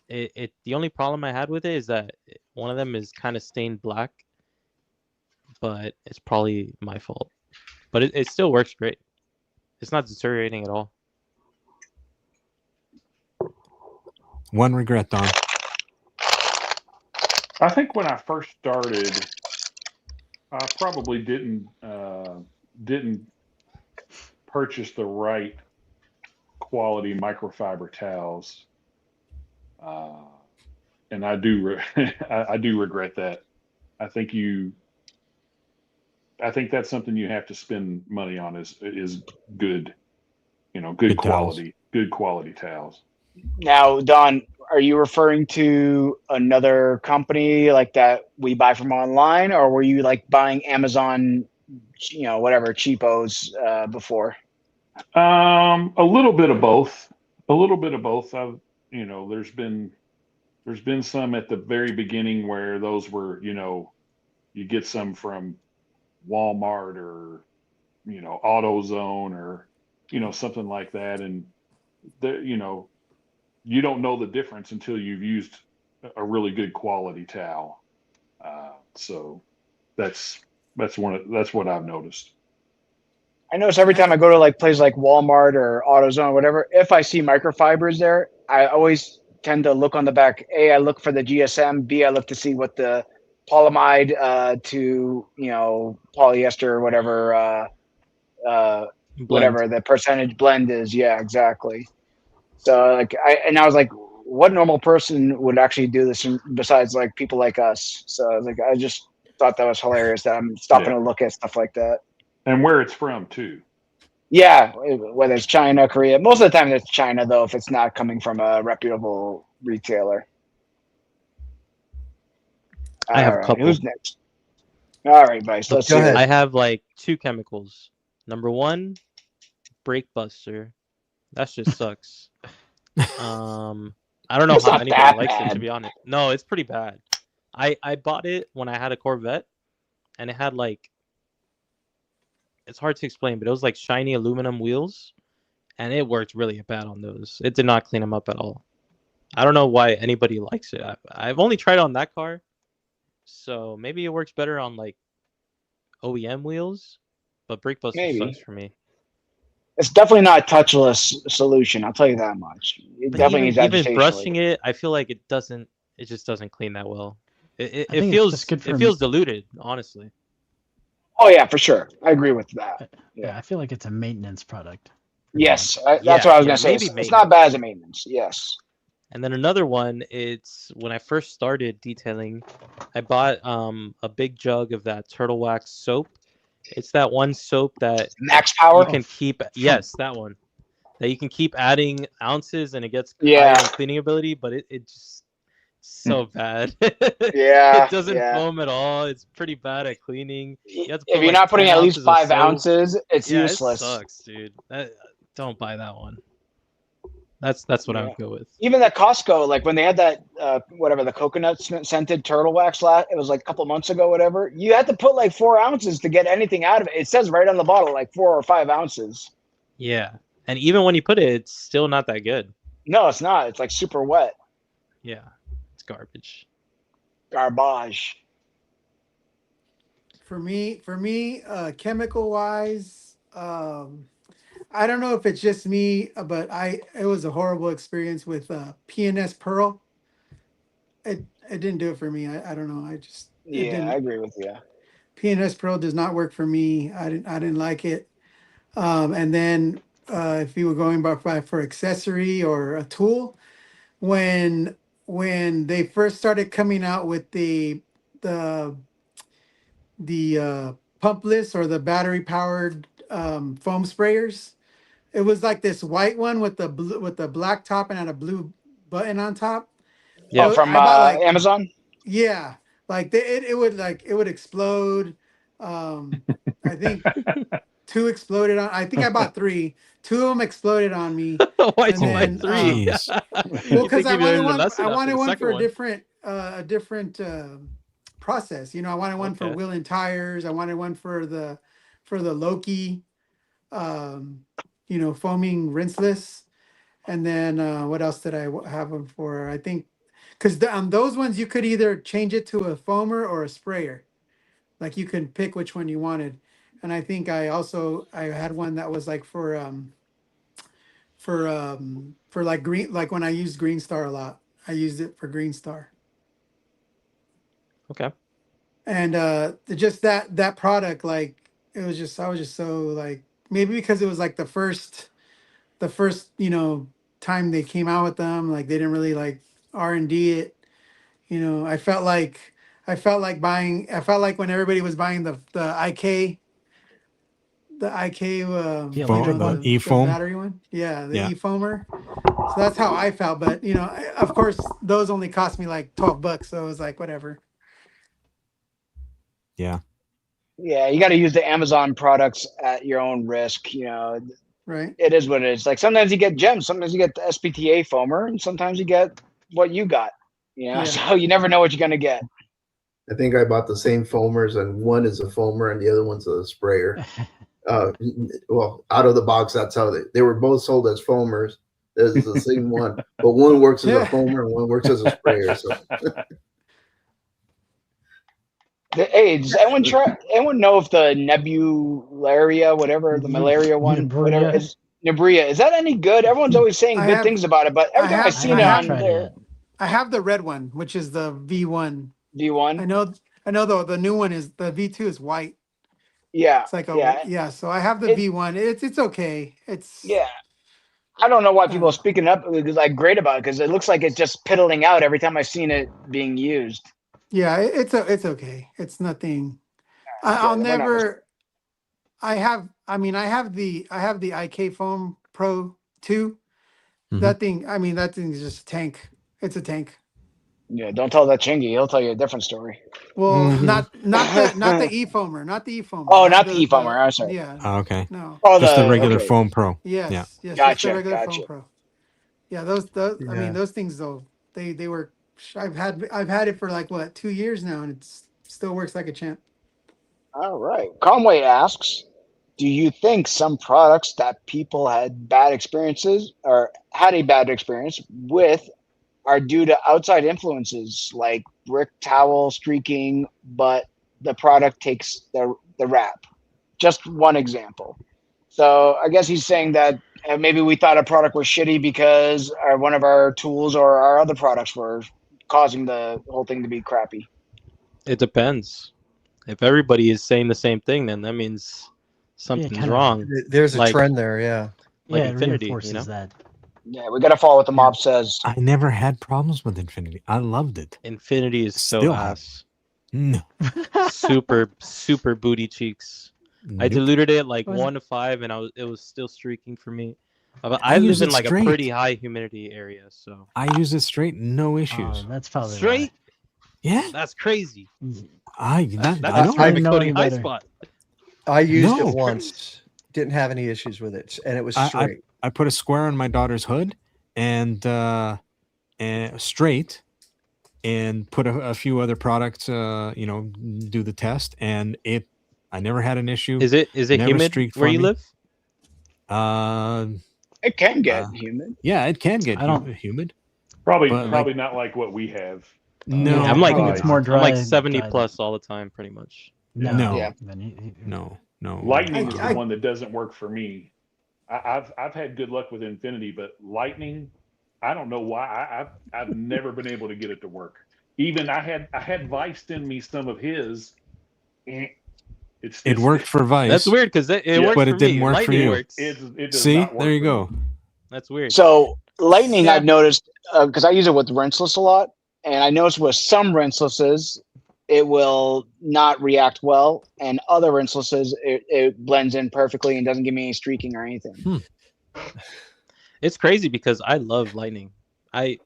The only problem I had with it is that one of them is kind of stained black, but it's probably my fault. But it still works great. It's not deteriorating at all. One regret, Don. I think when I first started, I probably didn't purchase the right quality microfiber towels, and I do I do regret that. I think that's something you have to spend money on is good, good quality towels. Now, Don, are you referring to another company like that we buy from online, or were you like buying Amazon, whatever cheapos before? A little bit of both. A little bit of both. There's been some at the very beginning where those were, you get some from Walmart or, AutoZone or, something like that, and you don't know the difference until you've used a really good quality towel. So that's what I've noticed. I notice every time I go to like places like Walmart or AutoZone or whatever, if I see microfibers there, I always tend to look on the back. A, I look for the GSM. B, I look to see what the polyamide to polyester or whatever whatever the percentage blend is. Yeah, exactly. So I was like, what normal person would actually do this besides like people like us? So I just thought that was hilarious that I'm stopping to look at stuff like that. And where it's from too. Yeah, whether it's China, Korea. Most of the time it's China, though, if it's not coming from a reputable retailer. I have a couple. Who's next? All right, Vice. Let's Go see. ahead. I have like 2 chemicals. Number 1, brake buster. That just sucks. I don't know It's how not anybody that likes it, to bad. be honest. No, it's pretty bad. I bought it when I had a Corvette, and it had like, it's hard to explain, but it was like shiny aluminum wheels, and it worked really bad on those. It did not clean them up at all. I don't know why anybody likes it. I've only tried it on that car, so maybe it works better on like OEM wheels, but brake buster Maybe. sucks for me. It's definitely not a touchless solution. I'll tell you that much. It But definitely needs even agitation. brushing it, I feel like it just doesn't clean that well. It I think it's feels just good for it feels diluted, honestly. Oh yeah, for sure. I agree with that. Yeah, I feel like it's a maintenance product. Yes, that's Yeah, what I was yeah, gonna say. maybe It's not bad as a maintenance. Yes. And then another one, it's when I first started detailing, I bought a big jug of that turtle wax soap. It's that one soap that Max Power. you can keep. Yes, that one. That you can keep adding ounces and it gets Yeah. higher in cleaning ability, but it just so bad. Yeah. It doesn't yeah. foam at all. It's pretty bad at cleaning. You have to If put you're like not putting 10 at least ounces of 5 soap. ounces, it's Yeah, useless. it sucks, dude. Don't buy that one. That's what I would go with. Even at Costco, like when they had that whatever, the coconut scented turtle wax it was like a couple months ago, whatever. You had to put like 4 ounces to get anything out of it. It says right on the bottle, like 4 or 5 ounces. Yeah, and even when you put it, it's still not that good. No, it's not. It's like super wet. Yeah, it's garbage. Garbage. For me, chemical wise, I don't know if it's just me, but it was a horrible experience with PNS Pearl. It didn't do it for me. I don't know. It Yeah, I didn't. agree with you. PNS Pearl does not work for me. I didn't like it. And then if you were going by for accessory or a tool, when they first started coming out with the pumpless or the battery powered foam sprayers, it was like this white one with the blue, with the black top and had a blue button on top. Yeah. Oh, from I bought like Amazon. yeah, like it would explode. I think two exploded on. I think I bought three. Two of them exploded on me. Why'd And you buy then, three? Jeez. Well, You because think I you wanted learned a one. lesson I after wanted the one second for one. a different process. You know, I wanted one for Okay. wheel and tires. I wanted one for the Loki, foaming rinseless. And then what else did I have them for? I think because on those ones you could either change it to a foamer or a sprayer. Like you can pick which one you wanted. And I think I had one that was like for like green, like when I used Green Star a lot. I used it for Green Star. Okay. And just that product, like I was just so like, maybe because it was like the first time they came out with them, like they didn't really like R&D it. I felt like when everybody was buying the IK, Yeah, Foam, electric one. the e-foam. battery one, the Yeah. e-foamer. So that's how I felt. But of course, those only cost me like $12, so it was like whatever. Yeah. Yeah, you got to use the Amazon products at your own risk. Right. It is what it is. Like sometimes you get gems, sometimes you get the SPTA foamer, and sometimes you get what you got. Yeah. So you never know what you're gonna get. I think I bought the same foamers, and one is a foamer and the other one's a sprayer. Well, out of the box, that's how they were both sold as foamers. It's the same one, but one works as a foamer and one works as a sprayer. So, Hey, does anyone know if the nebularia, whatever the malaria one, whatever is Nebria? Is that any good? Everyone's always saying good things about it, but every time I've seen it on there, I have the red one, which is the V1. V1. I know the new one is the V2 is white. Yeah, it's like So I have the V1. It's okay. Yeah. I don't know why people are speaking up like great about it, because it looks like it's just piddling out every time I've seen it being used. Yeah, it's okay. It's nothing. I'll never. I have the IK Foam Pro 2. Mm-hmm. That thing is just a tank. It's a tank. Yeah, don't tell that Chingy. He'll tell you a different story. Well, not the e-foamer, not the e-foamer. Oh, not the e-foamer. I'm sorry. Yeah. Oh, okay. No. Oh, just the regular Foam Pro. Yes. Yeah. Yes. Gotcha. Just the regular Foam Pro. Yeah, those. I mean, those things though. They were. I've had it for like 2 years now, and it still works like a champ. All right. Conway asks, do you think some products that people had bad experiences or had a bad experience with are due to outside influences like brick towel streaking, but the product takes the rap? Just one example. So I guess he's saying that maybe we thought a product was shitty because one of our tools or our other products were causing the whole thing to be crappy. It depends. If everybody is saying the same thing, then that means something's wrong. There's a trend there, yeah. Like it Infinity, reinforces that. Yeah, we got to follow what the mob says. I never had problems with Infinity. I loved it. Infinity is so Still ass. No. super booty cheeks. I diluted it like 1 to 5, and it was still streaking for me. I live in like a pretty high humidity area, so I use it straight, no issues. That's probably straight. Yeah, that's crazy. That's coating high spot. I used it once, didn't have any issues with it, and it was straight. I put a square on my daughter's hood and straight, and put a few other products, do the test, and I never had an issue. Is it humid where you live? It can get humid. Yeah, it can get humid. Probably not like what we have. No, I'm like it's more dry. I'm like 70 plus all the time, pretty much. No. Lightning is the one that doesn't work for me. I've had good luck with Infinity, but Lightning, I don't know why. I've never been able to get it to work. Even I had Vice send me some of his. It worked for Vice. That's weird because it works but for it didn't me. work Lightning for you. works. It does See, not work there you for go. me. That's weird. So Lightning, I've noticed because I use it with rinseless a lot, and I noticed with some rinselesses it will not react well, and other rinselesses it blends in perfectly and doesn't give me any streaking or anything. It's crazy because I love Lightning. I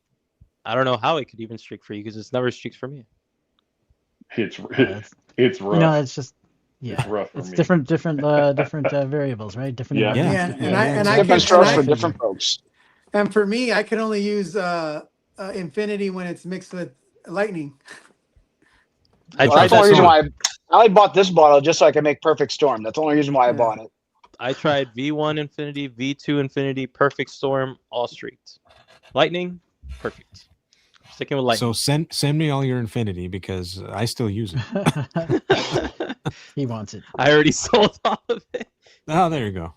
don't know how it could even streak for you because it's never streaks for me. It's rough. It's just it's rough for it's me. different variables, right? Different. And I different strokes for different folks. And for me, I can only use Infinity when it's mixed with Lightning. That's the only reason why I bought this bottle, just so I can make Perfect Storm. That's the only reason why I bought it. I tried V1 Infinity, V2 Infinity, Perfect Storm, all streaked. Lightning, perfect. Sticking with Lightning. So send me all your Infinity because I still use it. He wants it. I already sold all of it. Oh, there you go.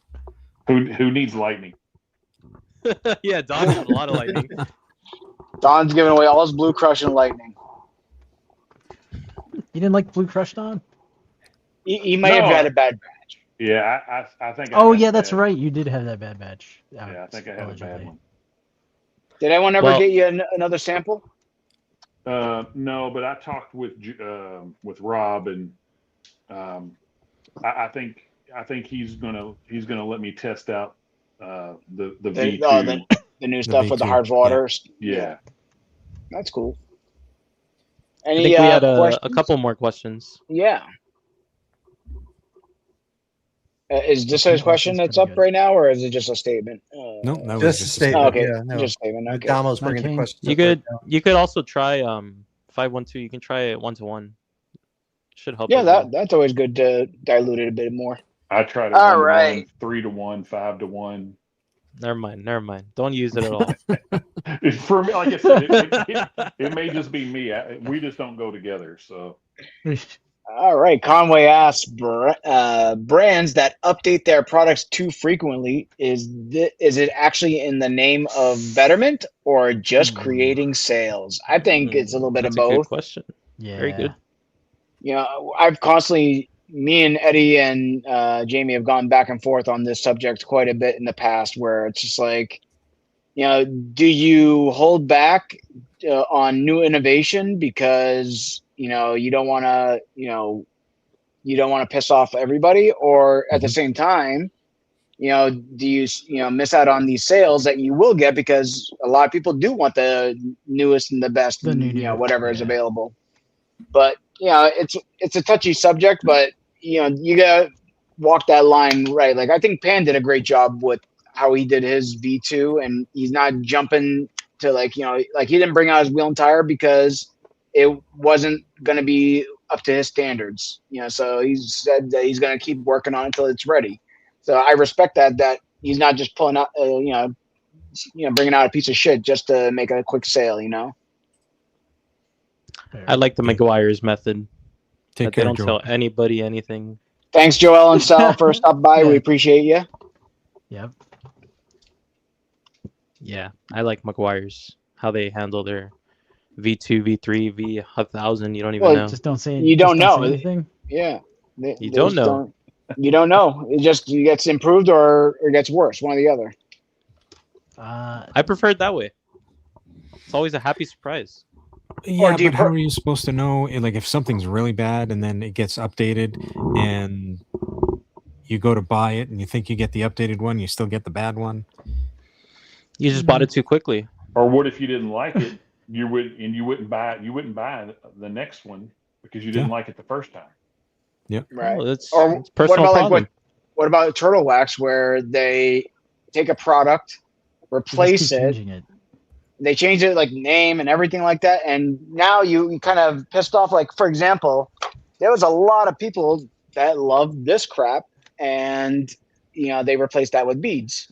Who needs Lightning? Yeah, Don has a lot of Lightning. Don's giving away all his Blue Crush and Lightning. You didn't like Blue Crush, Don? He might have had a bad batch. Yeah, I think. That's right. You did have that bad batch. Yeah, I think I had a bad one. Did anyone ever get you another sample? No, but I talked with Rob, and I think he's gonna let me test out the V2. The new stuff with the hard waters. Yeah. That's cool. I think we had a couple more questions. Yeah. Is this a question that's up right now, or is it just a statement? No, that just a statement. Okay, no. just a statement. Okay. Damo's bringing the questions. You could also try 512. You can try it 1-to-1. Should help. Yeah, that's always good to dilute it a bit more. I tried it. All right. 3-to-1, 5-to-1. Never mind. Don't use it at all. For me, like I said, it may just be me. We just don't go together. So. All right. Conway asks, brands that update their products too frequently, is it actually in the name of betterment or just creating sales? I think it's a little bit of both. Good question. Yeah. Very good. I've constantly, me and Eddie and Jamie have gone back and forth on this subject quite a bit in the past, where it's just like, do you hold back on new innovation because you don't want to piss off everybody, or at the same time, do you miss out on these sales that you will get because a lot of people do want the newest and the best, whatever is available. But it's a touchy subject, but you gotta walk that line right. Like I think Pan did a great job with how he did his V2, and he's not jumping to like he didn't bring out his wheel and tire because it wasn't going to be up to his standards. So he said that he's going to keep working on it until it's ready. So I respect that he's not just pulling out, bringing out a piece of shit just to make a quick sale. I like the McGuire's method. They don't tell anybody anything. Thanks, Joel and Sal, for stopping by. We appreciate you. Yep. Yeah, I like McGuire's, how they handle their V2, V3, V1000. You don't even know. Just don't say. You don't know anything. Yeah. You don't know. You don't know. It just gets improved or it gets worse. One or the other. I prefer it that way. It's always a happy surprise. Yeah, but how are you supposed to know? Like, if something's really bad and then it gets updated, and you go to buy it and you think you get the updated one, you still get the bad one. You just bought it too quickly. Or what if you didn't like it? You wouldn't buy the next one because you didn't like it the first time. Yep. Right. Well, it's personal problem. What about Turtle Wax, where they take a product, replace it, they change it like name and everything like that, and now you kind of pissed off. Like, for example, there was a lot of people that loved this crap, and they replaced that with beads.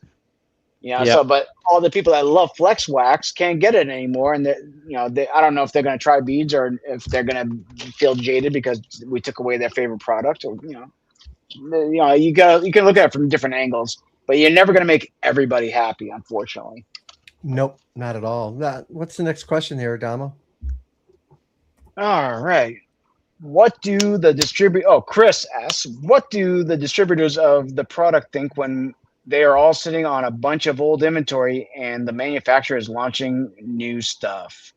So, but all the people that love Flex Wax can't get it anymore, and I don't know if they're going to try beads or if they're going to feel jaded because we took away their favorite product. Or you can look at it from different angles. but you're never going to make everybody happy, unfortunately. Nope, not at all. What's the next question here, Adamo? All right. What do the Chris asks, what do the distributors of the product think when they are all sitting on a bunch of old inventory and the manufacturer is launching new stuff?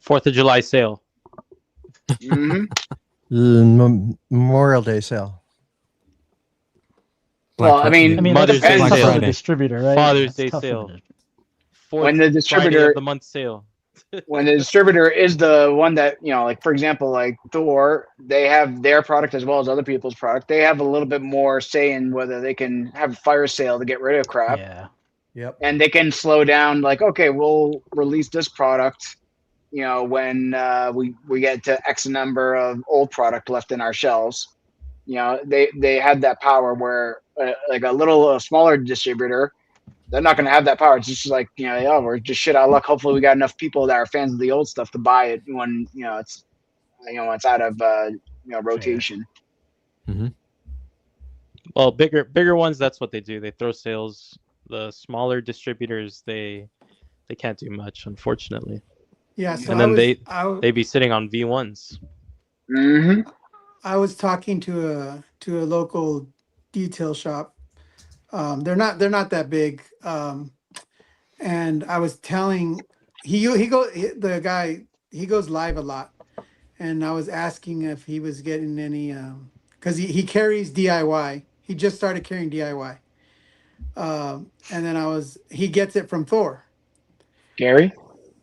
4th of July sale. Memorial Day sale. Well, I mean, Mother's Day depends sale. on the distributor, right? Father's That's Day tough for sale. the- When the Friday distributor of the month sale. when the distributor is the one that, like, for example, like Thor, they have their product as well as other people's product. They have a little bit more say in whether they can have a fire sale to get rid of crap. Yeah. Yep. And they can slow down, like, okay, we'll release this product, when we get to X number of old product left in our shelves. They have that power where like a smaller distributor, they're not going to have that power. It's just like, we're just shit out of luck. Hopefully we got enough people that are fans of the old stuff to buy it when, it's out of, rotation. Mm-hmm. Well, bigger ones, that's what they do. They throw sales. The smaller distributors, they can't do much, unfortunately. Yeah. So And then they be sitting on V1s. Mm-hmm. I was talking to a local detail shop. They're not that big. And I was telling the guy, he goes live a lot, and I was asking if he was getting any because he carries DIY. He just started carrying DIY. And then he gets it from Thor. Gary?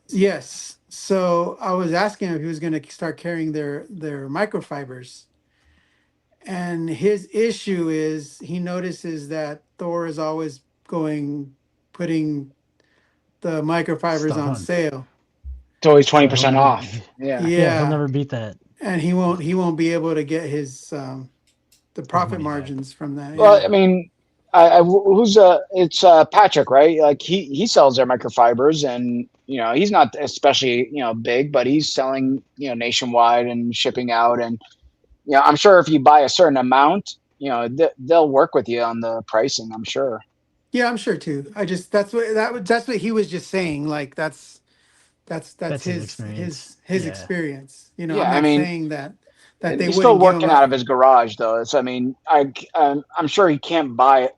Yes. So I was asking him if he was going to start carrying their microfibers. And his issue is he notices that Thor is always putting the microfibers Stuff on on. sale. It's always So 20% he'll off. never- Yeah. Yeah. He'll never beat that. And he won't be able to get his the profit money back. margins from that. Well, Yeah. I mean, it's Patrick, right? Like he sells their microfibers, and he's not especially big, but he's selling nationwide and shipping out, and I'm sure if you buy a certain amount, they'll work with you on the pricing. I'm sure. Yeah, I'm sure too. That's what he was just saying. Like that's his his experience. his Yeah. experience. I'm Yeah, I not mean, saying that and they he's wouldn't still give working him out of his garage, though. So I mean, I'm sure he can't buy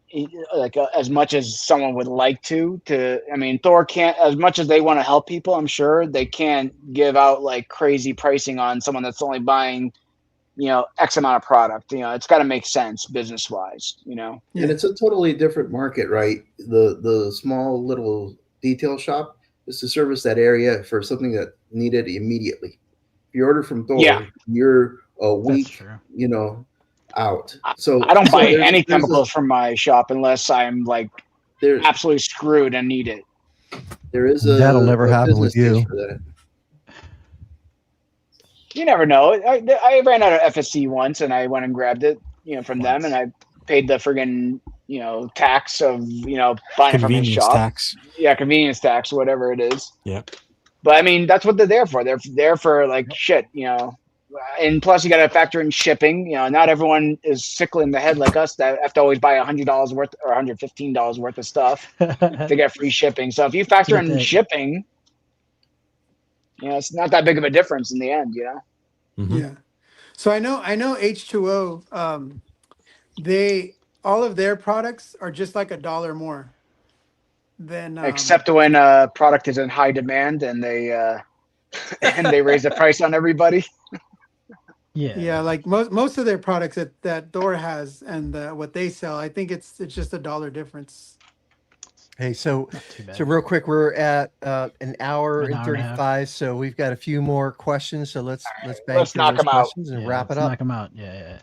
as much as someone would like to. I mean, Thor can't, as much as they want to help people. I'm sure they can't give out like crazy pricing on someone that's only buying X amount of product. It's got to make sense business wise. Yeah. And it's a totally different market, right? The small little detail shop is to service that area for something that needed immediately. If you order from Thor, Yeah. you're a That's week, true. out. So I don't buy there's- any there's chemicals from my shop unless I'm like There's absolutely screwed and need it. there is a That'll never happen business with you. case for that. You never know. I ran out of FSC once, and I went and grabbed it, from them, and I paid the friggin', tax of, buying it from his Convenience shop. tax. Yeah, convenience tax, whatever it is. Yeah. But I mean, that's what they're there for. They're there for like shit, And plus, you got to factor in shipping. Not everyone is sickle in the head like us that have to always buy $100 worth or $115 worth of stuff to get free shipping. So if you factor in shipping, it's not that big of a difference in the end. Mm-hmm. Yeah. So I know H2O, all of their products are just like $1 more than Except when a product is in high demand and they raise the price on everybody. Yeah, like most of their products that Thor has and what they sell, I think it's just $1 difference. Hey, so Not too bad. real quick, we're at an hour An and hour and a half. 35, so we've got a few more questions. So let's bang let's through knock those 'em out. questions and Yeah, wrap it let's up. Knock them out. Yeah.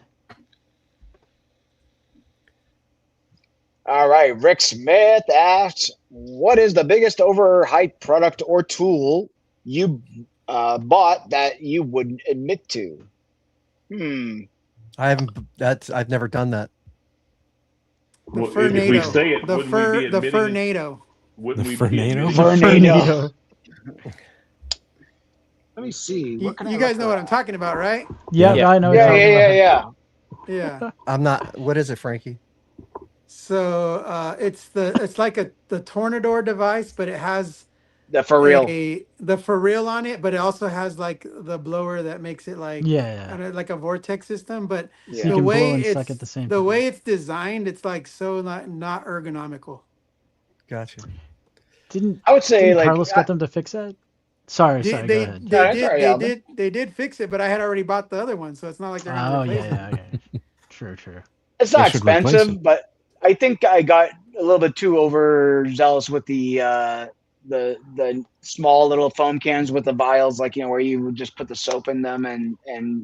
All right. Rick Smith asks, what is the biggest overhyped product or tool you bought that you wouldn't admit to? I've never done that. The Well, if we Fernado. say it, The wouldn't we be admitting it? Fernado. Wouldn't The we be Fernado? admitting it? Fernado. Let me see. You guys know what I'm talking about, right? Yeah, Yeah. I know. what you're talking about. Yeah. Yeah. I'm not. What is it, Frankie? So it's like the Tornador device, but it has The for real. the for real on it, but it also has like the blower that makes it like like a vortex system. But So you can blow and suck at the same time. way it's designed, it's like so not ergonomical. Gotcha. I would say like Carlos got them to fix that? Sorry, go ahead. They did fix it, but I had already bought the other one, so it's not like they're gonna replace it. Okay. True. It's not expensive, but I think I got a little bit too overzealous with the small little foam cans with the vials, like, you know, where you would just put the soap in them and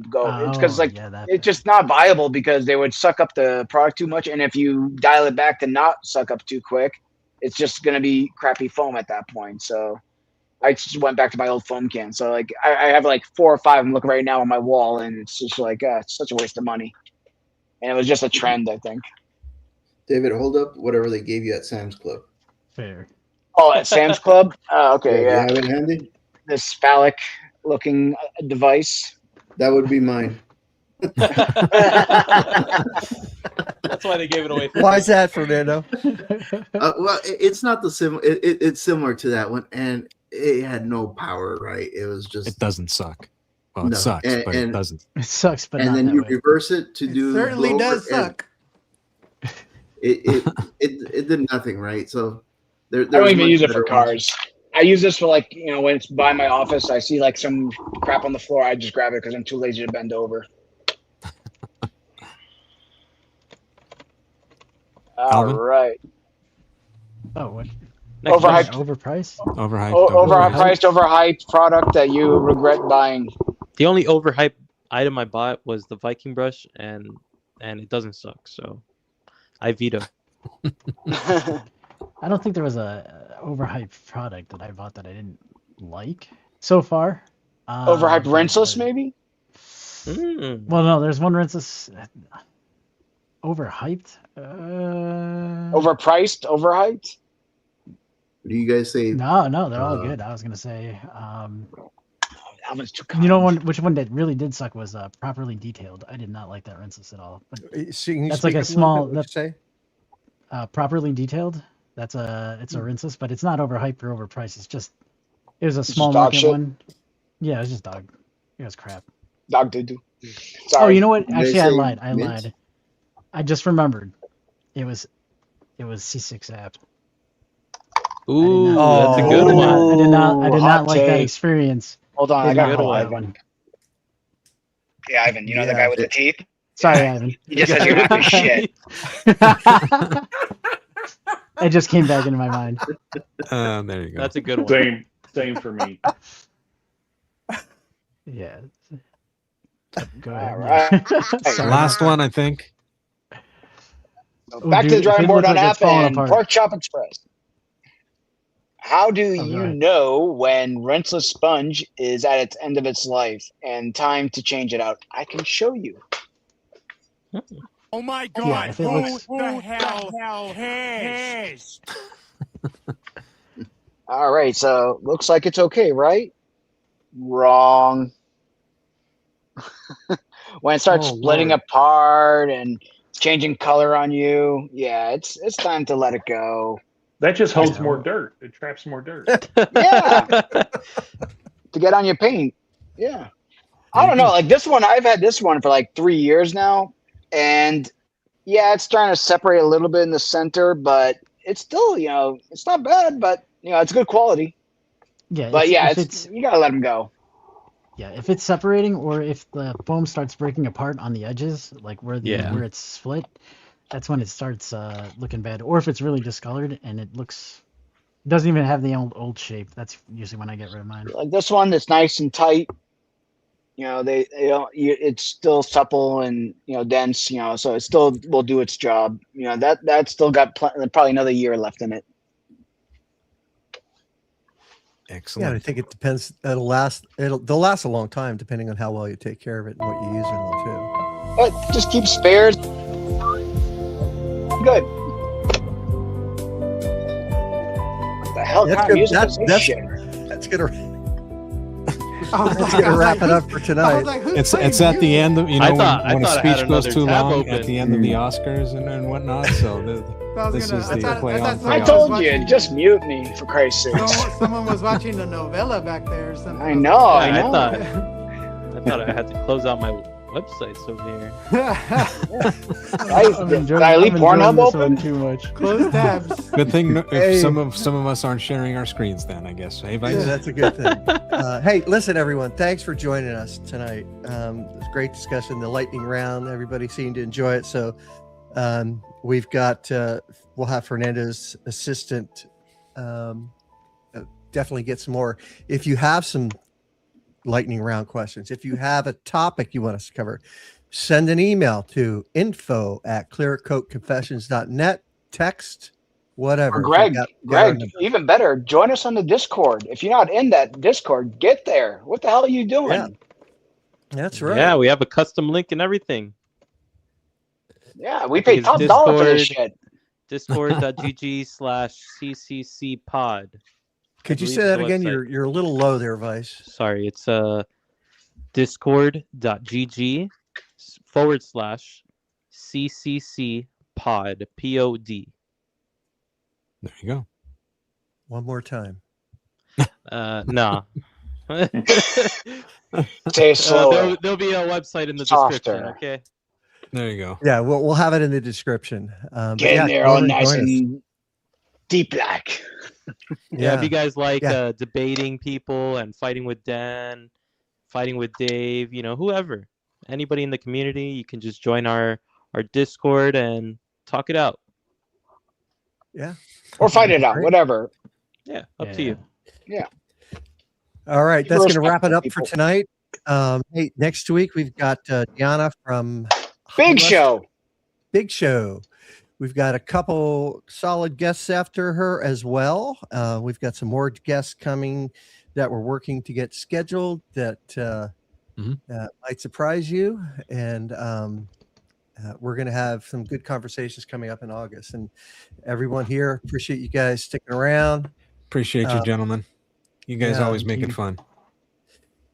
go. It's because it's just not viable because they would suck up the product too much, and if you dial it back to not suck up too quick, it's just gonna be crappy foam at that point. So I just went back to my old foam can. So like I have like 4 or 5 of them looking right now on my wall, and it's just like it's such a waste of money. And it was just a trend, I think. David, hold up whatever they gave you at Sam's Club. Fair. Oh, at Sam's Club? Okay, yeah. You have it handy? This phallic-looking device. That would be mine. That's why they gave it away. Why is that, Fernando? Well, it's not the similar. It's similar to that one, and it had no power. Right? It was just. It doesn't suck. Well, it sucks, but it doesn't. It sucks, but and not then that you way. reverse it to do. Certainly does suck. It did nothing, right? So I don't even use it for cars. I use this for like, you know, when it's by my office, I see like some crap on the floor, I just grab it because I'm too lazy to bend over. All right. Oh, what? Overhyped. Overpriced? Overhyped product that you regret buying. The only overhyped item I bought was the Viking brush, and it doesn't suck, so I veto. I don't think there was a overhyped product that I bought that I didn't like so far. Overhyped rinseless, maybe? Well, no, there's one rinseless. Overhyped? Overpriced? Overhyped? What do you guys say? No, they're all good. I was gonna say, that one's too you know, which one that really did suck was properly detailed. I did not like that rinseless at all. But that's like a small. That's properly detailed. It's a rinseless, but it's not overhyped or overpriced. It was a small market one. Yeah, it was just dog. It was crap. Dog doo doo. Oh, you know what? Actually, I lied. I just remembered. It was C6 app. Ooh, that's a good one. I did not like that experience. Hold on, I got a good one. Yeah, Ivan, you know the guy with the teeth? Sorry, Ivan. He just says you're not the shit. It just came back into my mind. There you go. That's a good one. Same for me. Yeah. Go ahead. All right. Last one, I think. Back to the drawing board on app and Pork Chop Express. How do you know when rinseless sponge is at its end of its life and time to change it out? I can show you. Oh my God! Who the hell cares? All right, so looks like it's okay, right? Wrong. When it starts splitting apart and changing color on you, yeah, it's time to let it go. That just holds more dirt. It traps more dirt. Yeah. To get on your paint. Yeah. I don't know. Like this one, I've had this one for like 3 years now. And yeah, it's starting to separate a little bit in the center, but it's still, you know, it's not bad, but you know, it's good quality. Yeah. But yeah, you gotta let them go. Yeah, if it's separating or if the foam starts breaking apart on the edges, like where it's split, that's when it starts looking bad. Or if it's really discolored and it doesn't even have the old shape. That's usually when I get rid of mine. Like this one that's nice and tight. You know, it's still supple and, you know, dense, you know, so it still will do its job. You know, that's still got probably another year left in it. Excellent. Yeah, I think it depends. They'll last a long time depending on how well you take care of it and what you use it on too. But just keep spares. Good. What the hell kind of music is this shit? That's gonna. That's gonna wrap it up for tonight. It's at the end of, you know, when a I speech had goes too another tab long open. at the end of the Oscars and whatnot. So this is the play on play I off. told you, just mute me for Christ's sake. Someone was watching the novella back there or something. I know. I thought I had to close out my websites over here. Did I leave Pornhub open? Too much. Close tabs. Good thing if Hey. some of us aren't sharing our screens then, I guess. Hey, Vice? Yeah, that's a good thing. Hey, listen, everyone. Thanks for joining us tonight. It was a great discussion. The lightning round. Everybody seemed to enjoy it. So we've got. We'll have Fernando's assistant. Definitely get some more. If you have some lightning round questions, if you have a topic you want us to cover, send an email to info@clearcoatconfessions.net. Text, whatever. Or Greg, even better, join us on the Discord. If you're not in that Discord, get there. What the hell are you doing? Yeah. That's right. Yeah, we have a custom link and everything. Yeah, we pay top dollar for this shit. Discord.gg/CCC pod. Could you say that again? You're a little low there, Vice. Sorry, it's discord.gg/CCC pod POD. There you go. One more time. Nah. Say it slower. There'll be a website in the Softer. description. Okay. There you go. Yeah, we'll have it in the description. Get in there go all and nice join us. and deep black. Yeah, if you guys like debating people and fighting with Dan, fighting with Dave, you know, whoever, anybody in the community, you can just join our Discord and talk it out. Yeah. Or fight it out, whatever. Yeah, up to you. Yeah. All right, Be that's going to wrap it respectful, up people. for tonight. Hey, next week we've got Diana from Big Show. Big Show. We've got a couple solid guests after her as well. We've got some more guests coming that we're working to get scheduled that might surprise you. And we're going to have some good conversations coming up in August. And everyone here, appreciate you guys sticking around. Appreciate you, gentlemen. You guys always make it fun.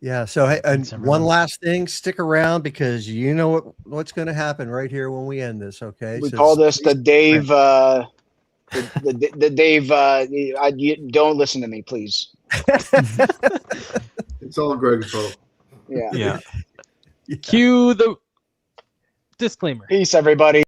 Yeah. So, hey, and Thanks, one everyone. last thing, stick around because you know what's going to happen right here when we end this. Okay. We So call this the Dave. The Dave. You don't listen to me, please. It's all Greg's fault. Yeah. Yeah. Cue the disclaimer. Peace, everybody.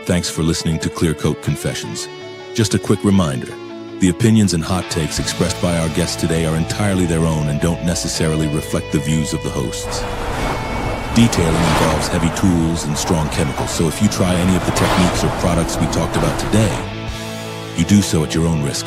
Thanks for listening to Clear Coat Confessions. Just a quick reminder, the opinions and hot takes expressed by our guests today are entirely their own and don't necessarily reflect the views of the hosts. Detailing involves heavy tools and strong chemicals, so if you try any of the techniques or products we talked about today, you do so at your own risk.